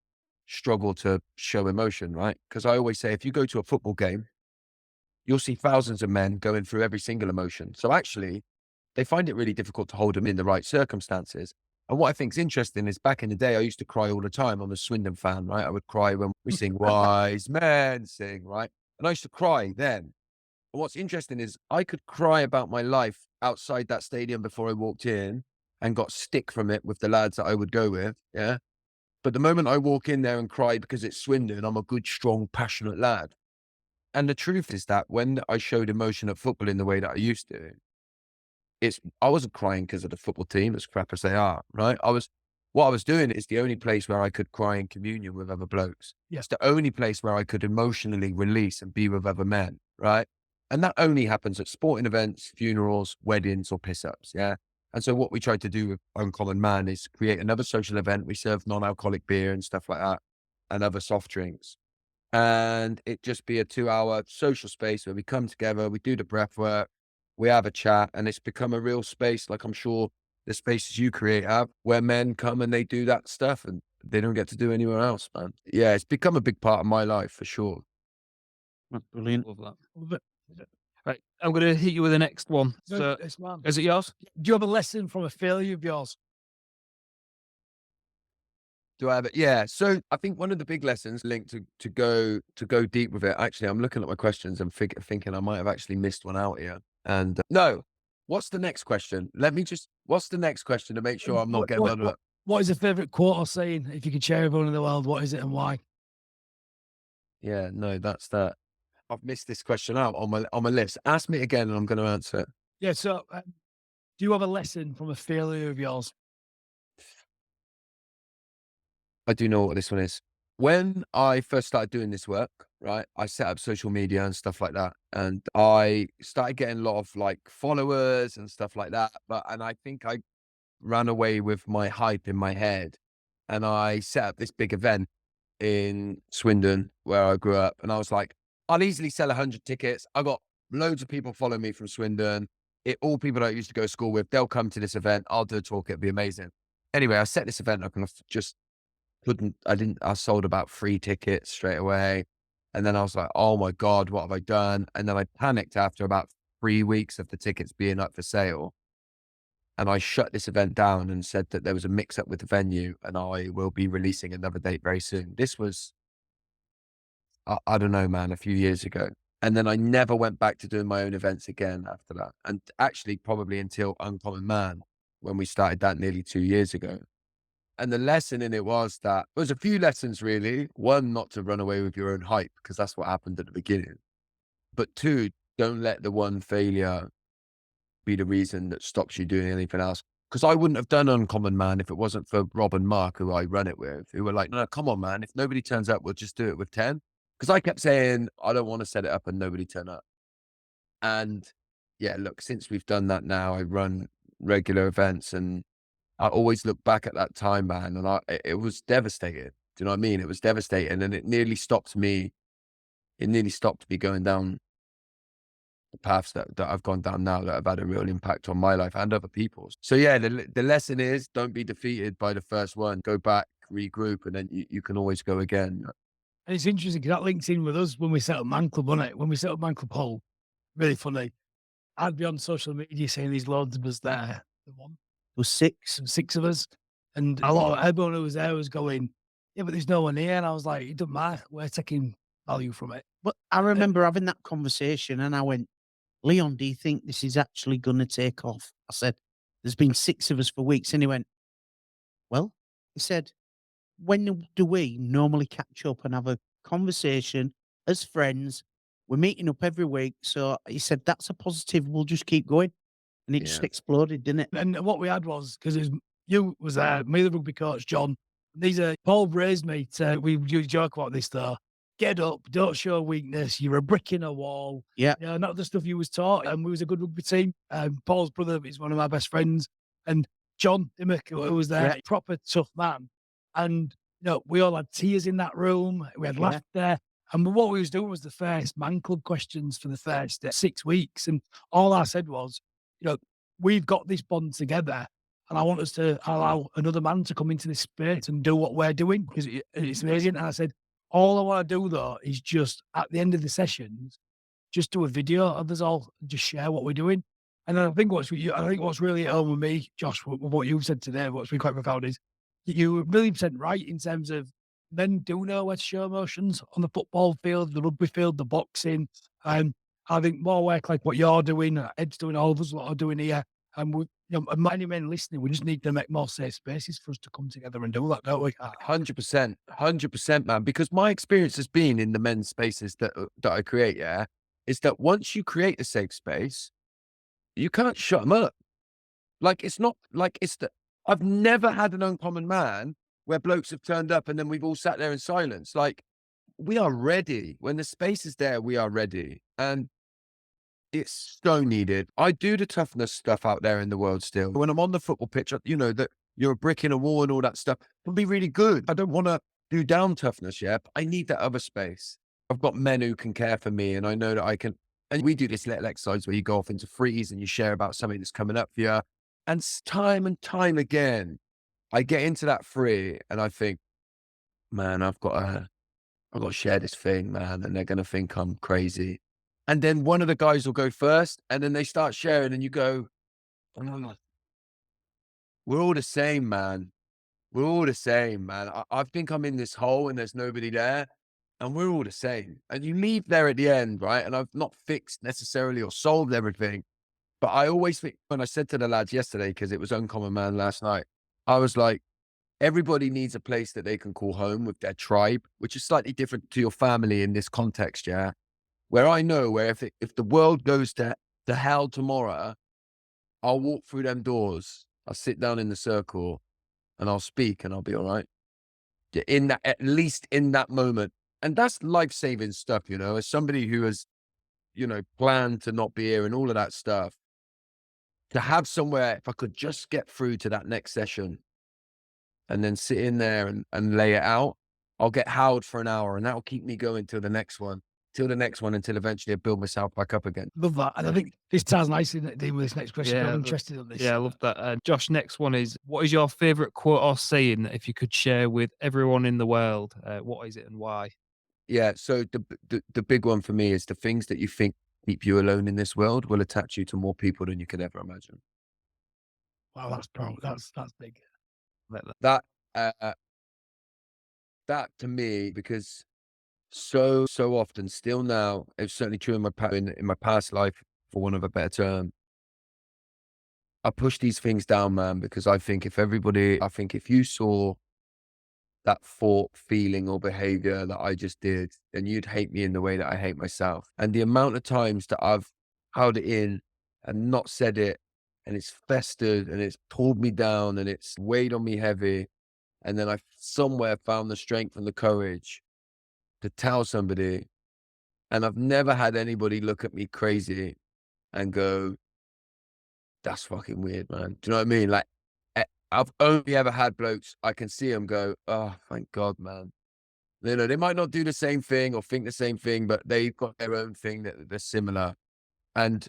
C: struggle to show emotion, right? Because I always say, if you go to a football game, you'll see thousands of men going through every single emotion. So actually, they find it really difficult to hold them in the right circumstances. And what I think is interesting is back in the day, I used to cry all the time. I'm a Swindon fan, right? I would cry when we sing Wise Men Sing, right? And I used to cry then. And what's interesting is I could cry about my life outside that stadium before I walked in and got stick from it with the lads that I would go with. Yeah. But the moment I walk in there and cry because it's Swindon, I'm a good, strong, passionate lad. And the truth is that when I showed emotion at football in the way that I used to, I wasn't crying because of the football team, as crap as they are, right? What I was doing is the only place where I could cry in communion with other blokes.
A: Yeah.
C: It's the only place where I could emotionally release and be with other men, right? And that only happens at sporting events, funerals, weddings, or piss-ups, yeah? And so what we tried to do with Uncommon Man is create another social event. We serve non-alcoholic beer and stuff like that, and other soft drinks. And it just be a 2-hour social space where we come together, we do the breath work, we have a chat, and it's become a real space. Like I'm sure the spaces you create have, where men come and they do that stuff and they don't get to do anywhere else, man. Yeah, it's become a big part of my life for sure.
E: Brilliant.
B: Love that. Right, I'm going to hit you with the next one. So, is it yours?
A: Do you have a lesson from a failure of yours?
C: Do I have it? Yeah. So I think one of the big lessons linked to go deep with it. Actually, I'm looking at my questions and thinking I might have actually missed one out here. And no, what's the next question? What's the next question to make sure I'm not getting muddled up?
A: What is your favorite quote or saying? If you could share everyone in the world, what is it and why?
C: Yeah, no, that's that. I've missed this question out on my list. Ask me again and I'm going to answer it.
A: Yeah. So, do you have a lesson from a failure of yours?
C: I do know what this one is. When I first started doing this work, right, I set up social media and stuff like that. And I started getting a lot of like followers and stuff like that. And I think I ran away with my hype in my head. And I set up this big event in Swindon where I grew up. And I was like, I'll easily sell 100 tickets. I got loads of people following me from Swindon. All people that I used to go to school with, they'll come to this event. I'll do a talk. It'll be amazing. Anyway, I set this event up and I sold about 3 tickets straight away. And then I was like, oh my God, what have I done? And then I panicked after about 3 weeks of the tickets being up for sale. And I shut this event down and said that there was a mix up with the venue and I will be releasing another date very soon. This was, I don't know, man, a few years ago. And then I never went back to doing my own events again after that. And actually probably until Uncommon Man, when we started that nearly 2 years ago. And the lesson in it was that there was a few lessons really. One, not to run away with your own hype, because that's what happened at the beginning. But 2, don't let the one failure be the reason that stops you doing anything else. Because I wouldn't have done Uncommon Man if it wasn't for Rob and Mark, who I run it with, who were like, no, come on, man. If nobody turns up, we'll just do it with 10. Because I kept saying, I don't want to set it up and nobody turn up. And yeah, look, since we've done that now, I run regular events and I always look back at that time, man, and it was devastating. Do you know what I mean? It was devastating, and it nearly stopped me. It nearly stopped me going down the paths that I've gone down now that have had a real impact on my life and other people's. So yeah, the lesson is don't be defeated by the first one. Go back, regroup, and then you can always go again.
A: And it's interesting because that links in with us when we set up Man Club, wasn't it? When we set up Man Club Hull, really funny. I'd be on social media saying these loads of us there. The one. There was 6 of us. And a lot of everyone who was there was going, yeah, but there's no one here. And I was like, it doesn't matter. We're taking value from it.
E: But I remember having that conversation and I went, Leon, do you think this is actually going to take off? I said, there's been 6 of us for weeks. And he went, well, he said, when do we normally catch up and have a conversation as friends. We're meeting up every week. So he said, that's a positive. We'll just keep going. And it just
C: Yeah.
E: exploded, didn't it?
A: And what we had was, because you was there, me, the rugby coach, John. These are Paul raised me to. We joke about this though. Get up, don't show weakness. You're a brick in a wall.
E: Yeah.
A: You know, not the stuff you was taught. And we was a good rugby team. Paul's brother is one of my best friends, and John Dimmock, who was there, proper tough man. And you know, we all had tears in that room. We had laughter. And what we was doing was the first man club questions for the first 6 weeks. And all I said was, you know, we've got this bond together, and I want us to allow another man to come into this space and do what we're doing, because it's amazing. And I said, all I want to do though is just at the end of the sessions, just do a video of us all, just share what we're doing. And I think what's really at home with me, Josh, with what you've said today, what's been quite profound is you were 1,000,000% right in terms of men do know where to show emotions on the football field, the rugby field, the boxing. I think more work like what you're doing, Ed's doing, all of us what are doing here. And we, you know, many men listening, we just need to make more safe spaces for us to come together and do that, don't we?
C: 100%, man. Because my experience has been in the men's spaces that I create, is that once you create a safe space, you can't shut them up. Like, it's not like I've never had an uncommon man where blokes have turned up and then we've all sat there in silence. Like, we are ready. When the space is there, we are ready. And it's so needed. I do the toughness stuff out there in the world still. When I'm on the football pitch, you know, that you're a brick in a wall and all that stuff can be really good. I don't want to do down toughness yet, but I need that other space. I've got men who can care for me, and I know that I can. And we do this little exercise where you go off into freeze and you share about something that's coming up for you. And time and time again, I get into that free and I think, man, I've got to share this thing, man. And they're going to think I'm crazy. And then one of the guys will go first and then they start sharing and you go, oh, we're all the same, man. We're all the same, man. I think I'm in this hole and there's nobody there and we're all the same. And you leave there at the end, right? And I've not fixed necessarily or solved everything. But I always think, when I said to the lads yesterday, because it was Uncommon Man last night, I was like, everybody needs a place that they can call home with their tribe, which is slightly different to your family in this context, yeah? Where I know where if the world goes to hell tomorrow, I'll walk through them doors, I'll sit down in the circle and I'll speak and I'll be all right. In that, at least in that moment. And that's life-saving stuff, you know, as somebody who has, you know, planned to not be here and all of that stuff, to have somewhere, if I could just get through to that next session and then sit in there and lay it out, I'll get howled for an hour and that'll keep me going till the next one, until eventually I build myself back up again.
A: Love that. And I think this ties nicely in with this next question.
B: Yeah,
A: I'm interested in this.
B: Yeah, I love that. Josh, next one is, what is your favorite quote or saying that if you could share with everyone in the world, what is it and why?
C: Yeah. So the big one for me is the things that you think keep you alone in this world will attach you to more people than you could ever imagine.
A: Wow, that's proud. That's big.
C: That to me, because so often still now, it's certainly true in my past life, for want of a better term, I push these things down, man, because I think if you saw that thought, feeling or behavior that I just did, then you'd hate me in the way that I hate myself. And the amount of times that I've held it in and not said it, and it's festered and it's pulled me down and it's weighed on me heavy. And then I somewhere found the strength and the courage to tell somebody. And I've never had anybody look at me crazy and go, that's fucking weird, man. Do you know what I mean? Like, I've only ever had blokes, I can see them go, oh, thank God, man. You know, they might not do the same thing or think the same thing, but they've got their own thing that they're similar. And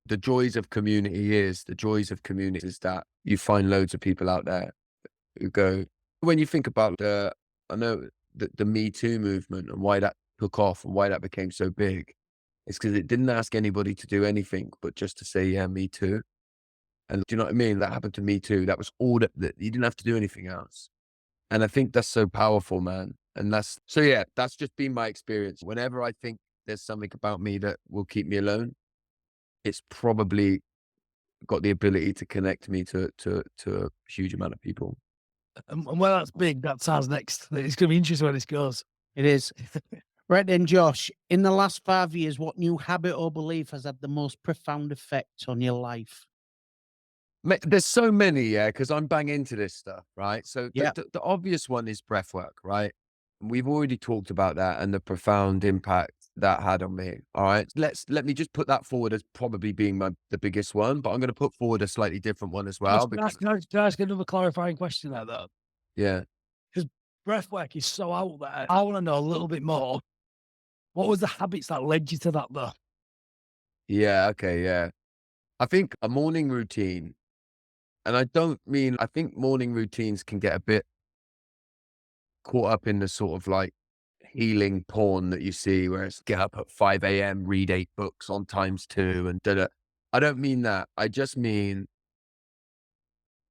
C: the joys of community is that you find loads of people out there who go, when you think about the Me Too movement and why that took off and why that became so big, it's because it didn't ask anybody to do anything, but just to say, yeah, me too. And do you know what I mean? That happened to me too. That was all that you didn't have to do anything else. And I think that's so powerful, man. And that's just been my experience. Whenever I think there's something about me that will keep me alone, it's probably got the ability to connect me to a huge amount of people.
A: And where that's big, that sounds next. It's going to be interesting where this goes.
E: It is. Right then, Josh, in the last 5 years, what new habit or belief has had the most profound effect on your life?
C: There's so many, yeah, because I'm bang into this stuff, right? So
E: Yeah.
C: the obvious one is breath work, right? We've already talked about that and the profound impact that had on me. All right. Let me just put that forward as probably being the biggest one, but I'm going to put forward a slightly different one as well.
A: Can I ask another clarifying question there, though?
C: Yeah.
A: Because breathwork is so out there. I want to know a little bit more. What was the habits that led you to that, though?
C: Yeah. Okay. Yeah. I think a morning routine, and I think morning routines can get a bit caught up in the sort of like healing porn that you see where it's get up at 5 a.m., read 8 books on times 2 and da. I don't mean that. I just mean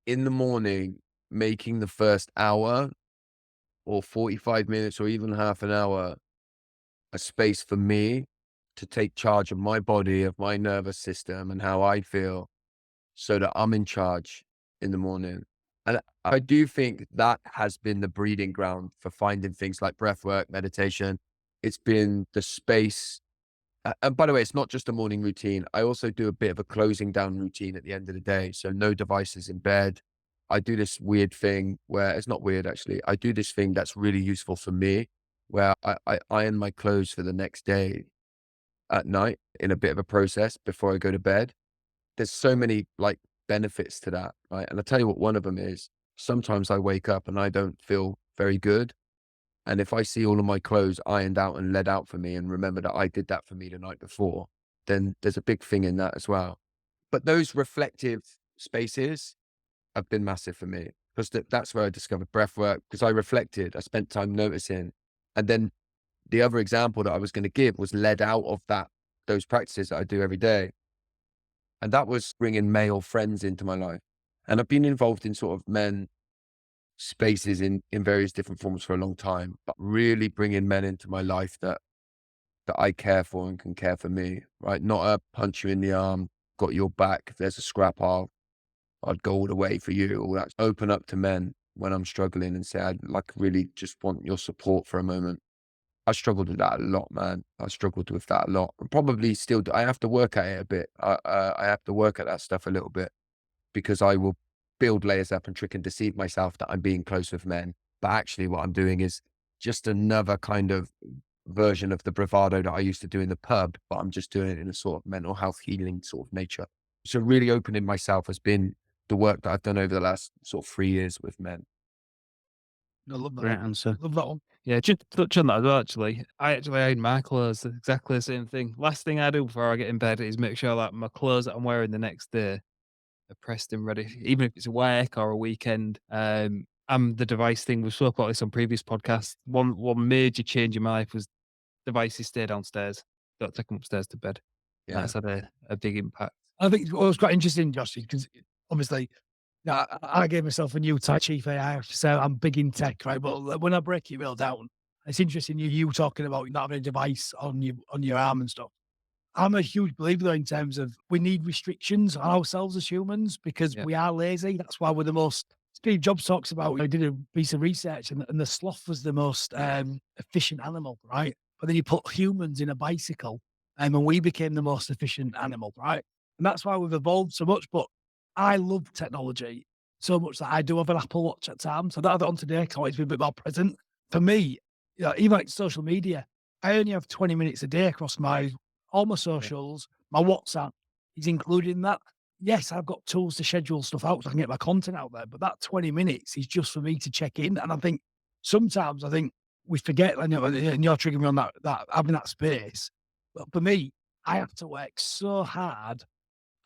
C: in the morning, making the first hour or 45 minutes or even half an hour a space for me to take charge of my body, of my nervous system and how I feel so that I'm in charge in the morning. And I do think that has been the breeding ground for finding things like breath work, meditation. It's been the space. And by the way, it's not just a morning routine. I also do a bit of a closing down routine at the end of the day. So no devices in bed. I do this weird thing where it's not weird, actually. I do this thing that's really useful for me, where I iron my clothes for the next day at night in a bit of a process before I go to bed. There's so many like benefits to that, right? And I'll tell you what one of them is. Sometimes I wake up and I don't feel very good. And if I see all of my clothes ironed out and laid out for me and remember that I did that for me the night before, then there's a big thing in that as well. But those reflective spaces have been massive for me because that's where I discovered breath work because I reflected, I spent time noticing. And then the other example that I was going to give was led out of those practices that I do every day. And that was bringing male friends into my life. And I've been involved in sort of men spaces in various different forms for a long time, but really bringing men into my life that I care for and can care for me, right? Not a punch you in the arm, got your back. If there's a scrap, I'd go all the way for you. All that. Open up to men when I'm struggling and say, I'd like really just want your support for a moment. I struggled with that a lot, man. I struggled with that a lot. And probably still do. I have to work at it a bit. I have to work at that stuff a little bit because I will build layers up and trick and deceive myself that I'm being close with men. But actually what I'm doing is just another kind of version of the bravado that I used to do in the pub, but I'm just doing it in a sort of mental health healing sort of nature. So really opening myself has been the work that I've done over the last sort of 3 years with men.
A: I love that.
E: Great answer.
A: Love that one.
B: Yeah, just to touch on that as well, actually. I actually iron my clothes, exactly the same thing. Last thing I do before I get in bed is make sure that my clothes that I'm wearing the next day are pressed and ready, even if it's a work or a weekend. The device thing, we've spoke about this on previous podcasts. One major change in my life was devices stay downstairs. Don't take them upstairs to bed.
C: Yeah.
B: That's had a big impact.
A: I think what was quite interesting, Josh, because obviously, I gave myself a new chief AI officer. So I'm big in tech, right? But when I break it real down, it's interesting you talking about not having a device on your arm and stuff. I'm a huge believer though in terms of we need restrictions on ourselves as humans because
B: Yeah.
A: we are lazy. That's why we're the most. Steve Jobs talks about. I did a piece of research and the sloth was the most efficient animal, right? But then you put humans in a bicycle, and we became the most efficient animal, right? And that's why we've evolved so much. But I love technology so much that I do have an Apple Watch at times. So I don't have it on today because I want it to be a bit more present. For me, even like social media, I only have 20 minutes a day across all my socials, my WhatsApp is included in that. Yes, I've got tools to schedule stuff out so I can get my content out there, but that 20 minutes is just for me to check in. And I think sometimes we forget, and you're triggering me on that having that space. But for me, I have to work so hard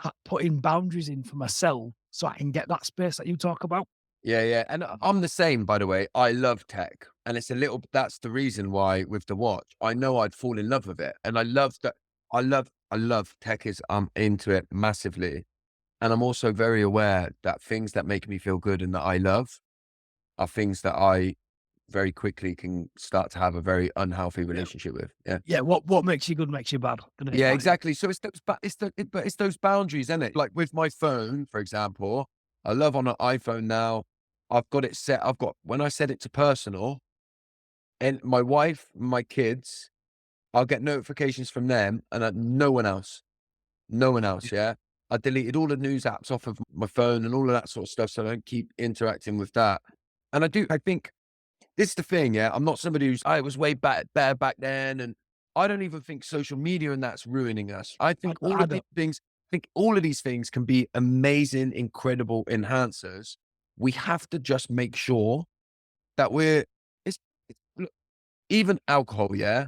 A: at putting boundaries in for myself so I can get that space that you talk about.
C: Yeah, yeah. And I'm the same, by the way. I love tech. And that's the reason why with the watch, I know I'd fall in love with it. And I love that. I love tech I'm into it massively. And I'm also very aware that things that make me feel good and that I love are things that I very quickly can start to have a very unhealthy relationship with. Yeah.
A: Yeah, what makes you good makes you bad. Doesn't it?
C: Yeah,
A: Like,
C: exactly. So it's those boundaries, isn't it? Like with my phone, for example, I love on an iPhone now. I've got it set. When I set it to personal, and my wife, my kids, I'll get notifications from them and no one else. No one else, yeah? I deleted all the news apps off of my phone and all of that sort of stuff so I don't keep interacting with that. And I think this is the thing, yeah? I'm not somebody who's, I was way better back then. And I don't even think social media and that's ruining us. I think all of these things can be amazing, incredible enhancers. We have to just make sure that look, even alcohol, yeah?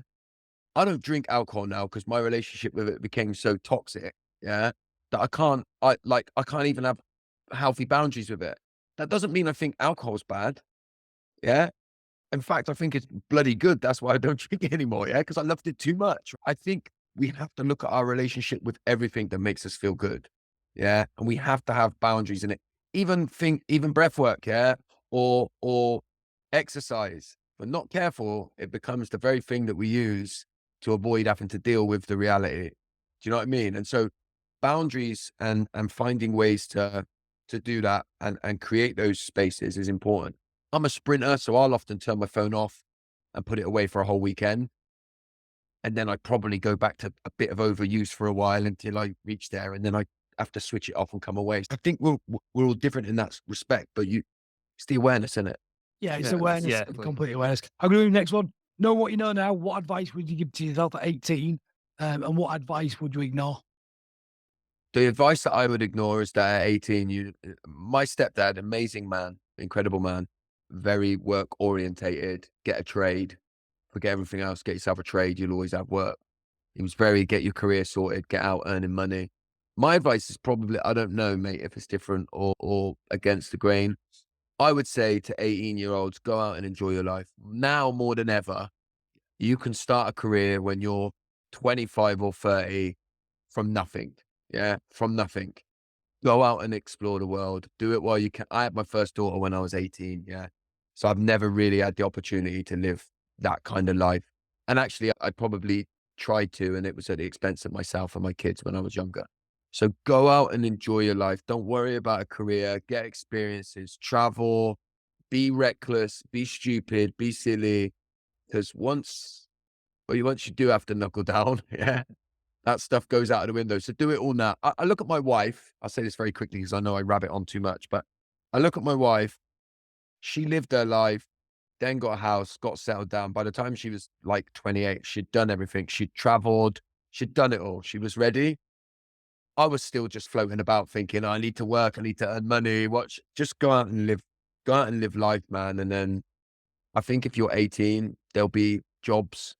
C: I don't drink alcohol now because my relationship with it became so toxic, yeah, that I can't even have healthy boundaries with it. That doesn't mean I think alcohol's bad, yeah. In fact, I think it's bloody good. That's why I don't drink it anymore, yeah, because I loved it too much. I think we have to look at our relationship with everything that makes us feel good, yeah, and we have to have boundaries in it. Even breath work, yeah, or exercise. If we're not careful, it becomes the very thing that we use to avoid having to deal with the reality. Do you know what I mean? And so boundaries and finding ways to do that and create those spaces is important. I'm a sprinter, so I'll often turn my phone off and put it away for a whole weekend. And then I probably go back to a bit of overuse for a while until I reach there. And then I have to switch it off and come away. I think we're all different in that respect, but it's the awareness in it.
A: Yeah, it's
B: Yeah,
A: awareness,
B: yeah.
A: complete awareness. I'm going to do the next one. Know what you know now. What advice would you give to yourself at 18? And what advice would you ignore?
C: The advice that I would ignore is that at 18, my stepdad, amazing man, incredible man, very work orientated, get a trade, forget everything else, get yourself a trade, you'll always have work. He was very, get your career sorted, get out earning money. My advice is probably, I don't know, mate, if it's different or against the grain. I would say to 18-year-olds, go out and enjoy your life. Now more than ever, you can start a career when you're 25 or 30 from nothing. Yeah, from nothing. Go out and explore the world. Do it while you can. I had my first daughter when I was 18. Yeah. So I've never really had the opportunity to live that kind of life. And actually, I probably tried to, and it was at the expense of myself and my kids when I was younger. So go out and enjoy your life. Don't worry about a career. Get experiences, travel, be reckless, be stupid, be silly. Because once you do have to knuckle down, yeah, that stuff goes out of the window. So do it all now. I look at my wife. I'll say this very quickly because I know I rabbit on too much, but I look at my wife. She lived her life, then got a house, got settled down. By the time she was like 28, she'd done everything. She'd traveled. She'd done it all. She was ready. I was still just floating about thinking, I need to work. I need to earn money. Just go out and live life, man. And then I think if you're 18, there'll be jobs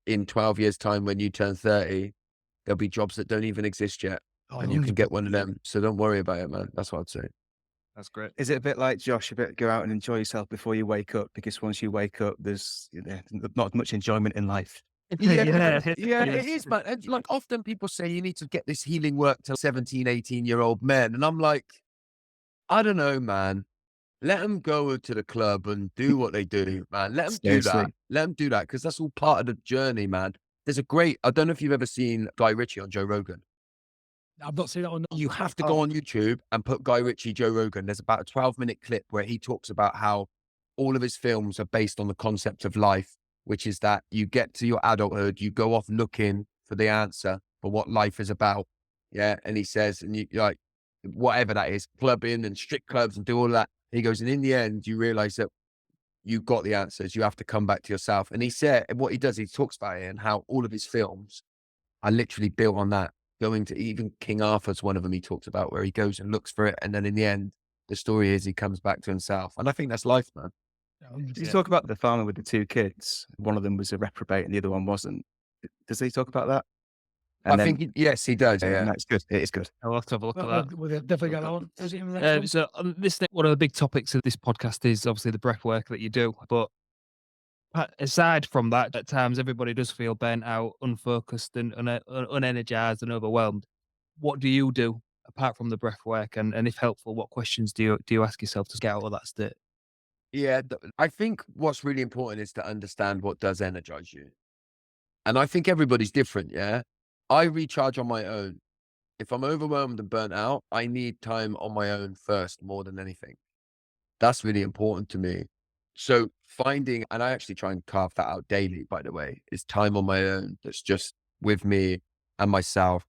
C: in 12 years time when you turn 30. There'll be jobs that don't even exist yet.
A: Oh,
C: And you can get one of them. So don't worry about it, man. That's what I'd say.
B: That's great.
D: Is it a bit like Josh, go out and enjoy yourself before you wake up? Because once you wake up, there's not much enjoyment in life.
C: Yeah, it is, man. And like often people say you need to get this healing work to 17, 18-year-old men. And I'm like, I don't know, man. Let them go to the club and do what they do, man. Let them do that.
D: Seriously.
C: Let them do that because that's all part of the journey, man. I don't know if you've ever seen Guy Ritchie on Joe Rogan.
A: I've not seen that one.
C: You have to go on YouTube and put Guy Ritchie, Joe Rogan. There's about a 12-minute clip where he talks about how all of his films are based on the concept of life, which is that you get to your adulthood, you go off looking for the answer for what life is about. Yeah. And he says, and you like, whatever that is, clubbing and strip clubs and do all that. He goes, and in the end, you realize that you've got the answers. You have to come back to yourself. And he said, and what he does, he talks about it and how all of his films are literally built on that. Going to even King Arthur's one of them he talks about where he goes and looks for it. And then in the end, the story is he comes back to himself. And I think that's life, man.
D: Did you talk about the farmer with the two kids? One of them was a reprobate and the other one wasn't. Does he talk about that?
C: Yes, he does. Yeah.
D: No, it's good. It is good.
B: I'll have to have a look at that.
A: We'll definitely get that one. Is it in the next one?
B: So one of the big topics of this podcast is obviously the breath work that you do. But aside from that, at times everybody does feel burnt out, unfocused, and unenergized and overwhelmed. What do you do apart from the breath work? And if helpful, what questions do you ask yourself to get out of that state?
C: Yeah. I think what's really important is to understand what does energize you. And I think everybody's different. Yeah. I recharge on my own. If I'm overwhelmed and burnt out, I need time on my own first more than anything. That's really important to me. So finding, and I actually try and carve that out daily, by the way, is time on my own that's just with me and myself.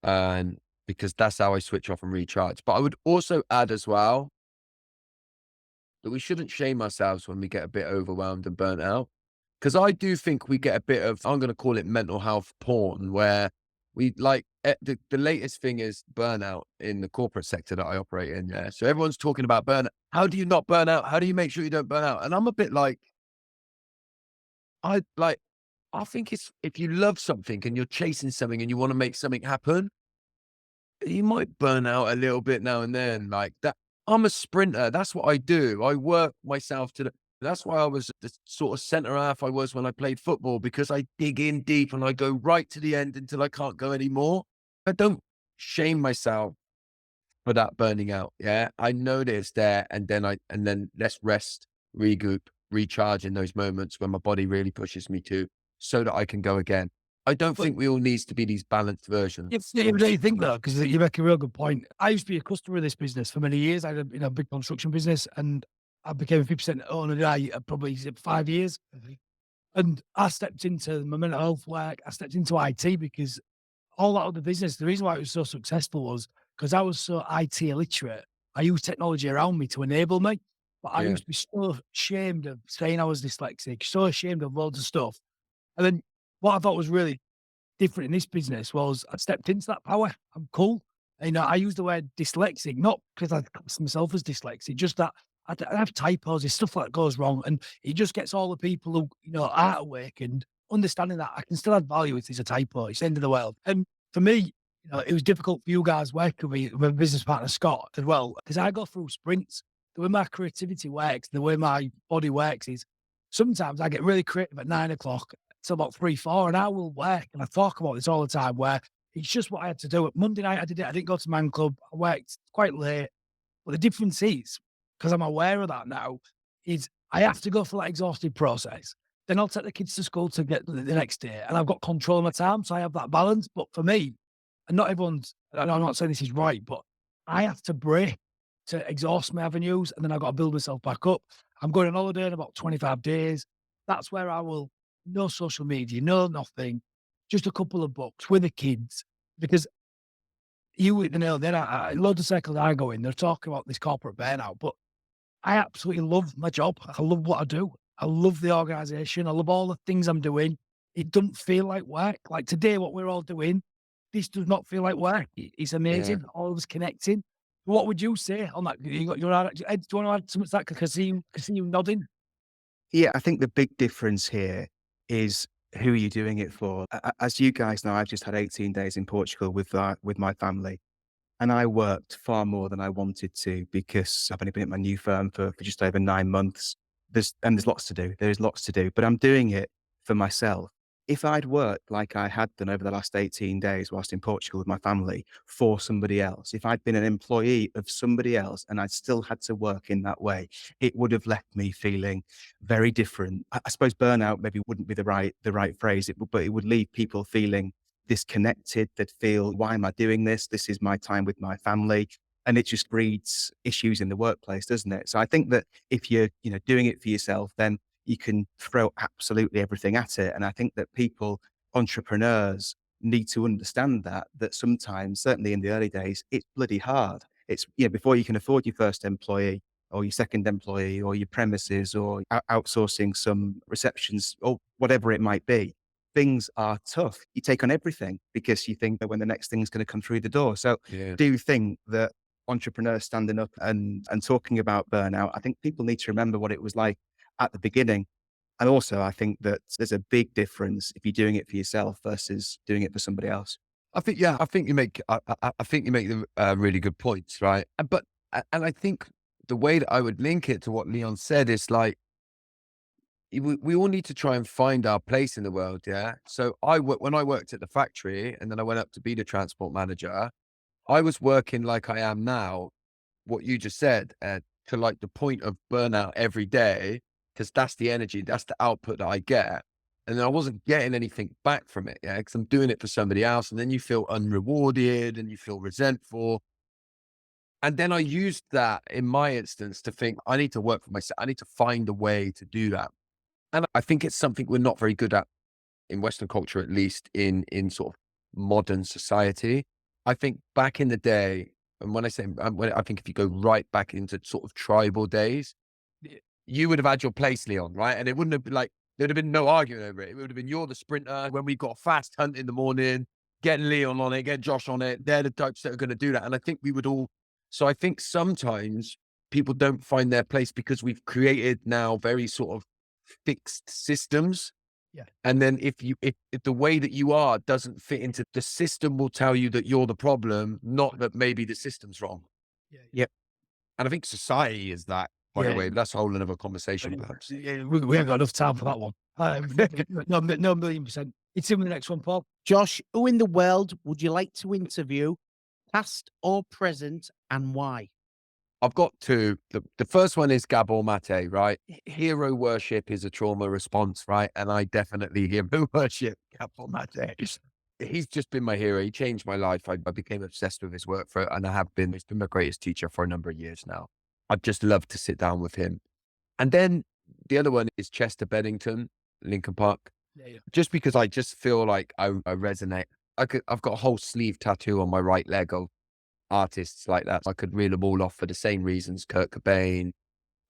C: And because that's how I switch off and recharge. But I would also add as well that we shouldn't shame ourselves when we get a bit overwhelmed and burnt out. Because I do think we get a bit of, I'm going to call it mental health porn, where we like the latest thing is burnout in the corporate sector that I operate in. Yeah. So everyone's talking about burnout. How do you not burn out? How do you make sure you don't burn out? And I'm a bit like, I think it's, if you love something and you're chasing something and you want to make something happen, you might burn out a little bit now and then, like that. I'm a sprinter. That's what I do. I work myself to the, that's why I was the sort of center half I was when I played football, because I dig in deep and I go right to the end until I can't go anymore. I don't shame myself for that burning out. Yeah. I know that it's there. And then let's rest, regroup, recharge in those moments when my body really pushes me to, so that I can go again. I don't think we all needs to be these balanced versions.
A: You think though, because you make a real good point. I used to be a customer of this business for many years. I had a big construction business, and I became a 50% owner. I probably 5 years, and I stepped into my mental health work. I stepped into IT because all that other business. The reason why it was so successful was because I was so IT illiterate. I used technology around me to enable me, but I
C: Yeah.
A: used to be so ashamed of saying I was dyslexic, so ashamed of loads of stuff. And then what I thought was really different in this business was I stepped into that power. I'm cool. I use the word dyslexic, not because I class myself as dyslexic, just that I have typos, there's stuff that goes wrong. And it just gets all the people who, aren't awake and understanding that I can still add value if there's a typo. It's the end of the world. And for me, it was difficult for you guys working with me, with my business partner, Scott, as well, because I go through sprints. The way my creativity works, the way my body works is sometimes I get really creative at 9 o'clock till about 3, 4, and I will work. And I talk about this all the time, where it's just what I had to do. Monday night, I did it. I didn't go to Man Club. I worked quite late. But the difference is, because I'm aware of that now, is I have to go through that exhaustive process. Then I'll take the kids to school to get the next day, and I've got control of my time, so I have that balance. But for me, and not everyone's, and I'm not saying this is right, but I have to break to exhaust my avenues, and then I've got to build myself back up. I'm going on holiday in about 25 days. That's where I will, no social media, no nothing, just a couple of books with the kids. Because you hit the nail there. Loads of circles I go in, they're talking about this corporate burnout, but I absolutely love my job. I love what I do. I love the organization. I love all the things I'm doing. It doesn't feel like work. Like today, what we're all doing, this does not feel like work. It's amazing. All of us connecting. What would you say on that? Ed, do you want to add something to that? Because I see you nodding.
D: Yeah, I think the big difference here is who are you doing it for? As you guys know, I've just had 18 days in Portugal with my family. And I worked far more than I wanted to because I've only been at my new firm for just over 9 months. There's lots to do. There is lots to do, but I'm doing it for myself. If I'd worked like I had done over the last 18 days whilst in Portugal with my family for somebody else, if I'd been an employee of somebody else and I'd still had to work in that way, it would have left me feeling very different. I suppose burnout maybe wouldn't be the right phrase, but it would leave people feeling disconnected, that feel, why am I doing this? This is my time with my family. And it just breeds issues in the workplace, doesn't it? So I think that if you're, doing it for yourself, then you can throw absolutely everything at it. And I think that people, entrepreneurs, need to understand that sometimes, certainly in the early days, it's bloody hard. It's, before you can afford your first employee or your second employee or your premises or outsourcing some receptions or whatever it might be, things are tough. You take on everything because you think that when the next thing is going to come through the door. So do you think that entrepreneurs standing up and talking about burnout, I think people need to remember what it was like at the beginning. And also, I think that there's a big difference if you're doing it for yourself versus doing it for somebody else.
C: I think you make, the really good points, right? And I think the way that I would link it to what Leon said is like, we all need to try and find our place in the world. Yeah. So when I worked at the factory and then I went up to be the transport manager, I was working like I am now, what you just said, to like the point of burnout every day, because that's the energy, that's the output that I get. And then I wasn't getting anything back from it. Yeah. Cause I'm doing it for somebody else. And then you feel unrewarded and you feel resentful. And then I used that in my instance to think, I need to work for myself. I need to find a way to do that. And I think it's something we're not very good at in Western culture, at least in sort of modern society. I think back in the day, and when I say, I think if you go right back into sort of tribal days, you would have had your place, Leon, right? And it wouldn't have been like, there'd have been no arguing over it. It would have been, you're the sprinter. When we got a fast hunt in the morning, get Leon on it, get Josh on it. They're the types that are going to do that. And I think we would all, so I think sometimes people don't find their place because we've created now very sort of fixed systems.
A: Yeah.
C: And then if the way that you are doesn't fit into the system, will tell you that you're the problem, not that maybe the system's wrong.
A: Yeah.
C: Yep. And I think society is that, by the way, but that's a whole other conversation, perhaps.
A: Yeah, we haven't got enough time for that one. No, 1,000,000%. It's in the next one, Paul.
E: Josh, who in the world would you like to interview, past or present, and why?
C: I've got two. The first one is Gabor Mate, right? Hero worship is a trauma response, right? And I definitely hero worship Gabor Mate. He's just been my hero. He changed my life. I became obsessed with his work and I have been. He's been my greatest teacher for a number of years now. I'd just love to sit down with him. And then the other one is Chester Bennington, Linkin Park.
A: Yeah.
C: Just because I just feel like I resonate. I've got a whole sleeve tattoo on my right leg of artists like that. I could reel them all off for the same reasons. Kurt Cobain,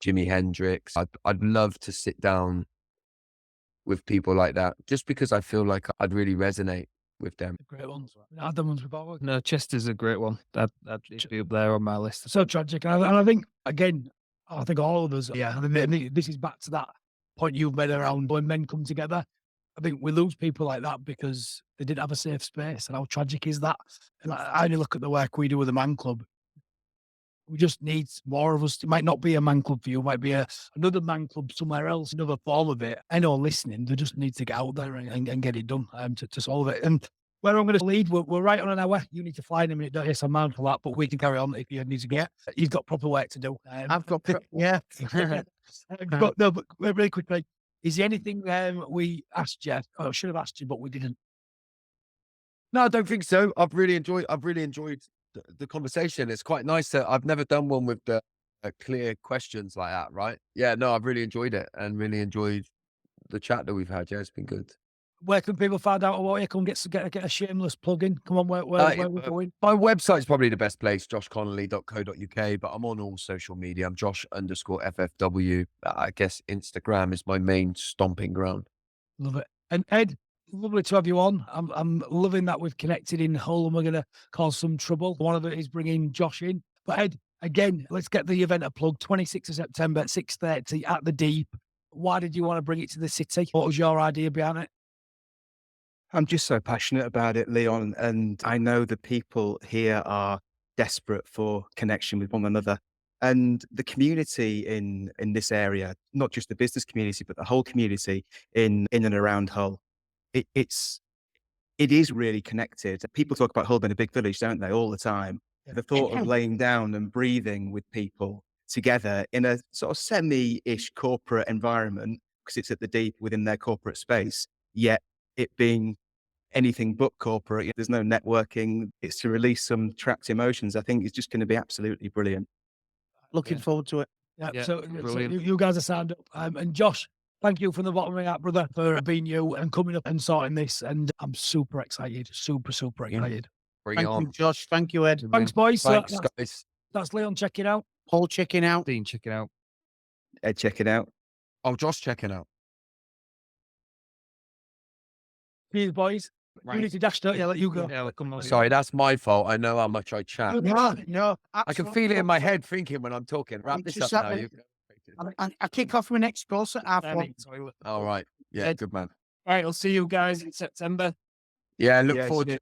C: Jimi Hendrix. I'd love to sit down with people like that, just because I feel like I'd really resonate with them.
A: Great ones. Other ones before.
B: No, Chester's a great one. That'd be up there on my list.
A: So tragic. And I think, again, I think all of us, yeah, I mean, this is back to that point you've made around when men come together. I think we lose people like that because they didn't have a safe space. And how tragic is that? And I only look at the work we do with the Man Club. We just need more of us. It might not be a Man Club for you. It might be another Man Club somewhere else, another form of it. I know listening, they just need to get out there and get it done to solve it. And where I'm going to lead, we're right on an hour. You need to fly in a minute. Yes, I'm mindful of that, but we can carry on if you need to get. You've got proper work to do.
E: I've got, yeah.
A: But really quickly, is there anything we asked you? Oh, I should have asked you, but we didn't.
C: No, I don't think so. I've really enjoyed the conversation. It's quite nice that I've never done one with the clear questions like that, right? Yeah, no, I've really enjoyed it and really enjoyed the chat that we've had. Yeah, it's been good.
A: Where can people find out about you? Come get a shameless plug in. Come on, where we're going.
C: My website's probably the best place, joshconnolly.co.uk, but I'm on all social media. I'm Josh_FFW. I guess Instagram is my main stomping ground.
A: Love it. And Ed, lovely to have you on. I'm loving that we've connected in Hull and we're going to cause some trouble. One of it is bringing Josh in. But Ed, again, let's get the event a plug. 26th of September at 6:30 at the Deep. Why did you want to bring it to the city? What was your idea behind it?
D: I'm just so passionate about it, Leon. And I know the people here are desperate for connection with one another. And the community in this area, not just the business community, but the whole community in and around Hull, it is really connected. People talk about Hull being a big village, don't they, all the time?
A: Yeah.
D: The thought of laying down and breathing with people together in a sort of semi-ish corporate environment, because it's at the Deep within their corporate space, yet it being anything but corporate. There's no networking. It's to release some trapped emotions. I think it's just going to be absolutely brilliant.
E: Looking forward to it.
A: Yeah,
B: Yeah,
A: so
B: brilliant.
A: you guys are signed up. And Josh, thank you from the bottom of my heart, brother, for being you and coming up and sorting this. And I'm super excited. Super excited.
C: Bring
E: Thank
C: it on.
E: you, Josh. Thank you, Ed.
A: Thanks, boys.
C: Thanks, guys.
A: That's Leon checking out.
E: Paul checking out.
B: Dean, check it out.
D: Ed, check it out.
C: Oh, Josh checking out.
A: Cheers, boys. You need to dash, don't you? Let you go.
B: Yeah, come on.
C: Sorry, that's my fault. I know how much I chat.
E: No,
C: I can feel it in my head thinking when I'm talking. Wrap
E: It's
C: this
E: just
C: up now.
E: happening. I kick off my next course at half-one.
C: All right. Yeah,
B: Ed.
C: good man.
B: All right, I'll see you guys in September.
C: Yeah, look
D: Yeah,
C: forward to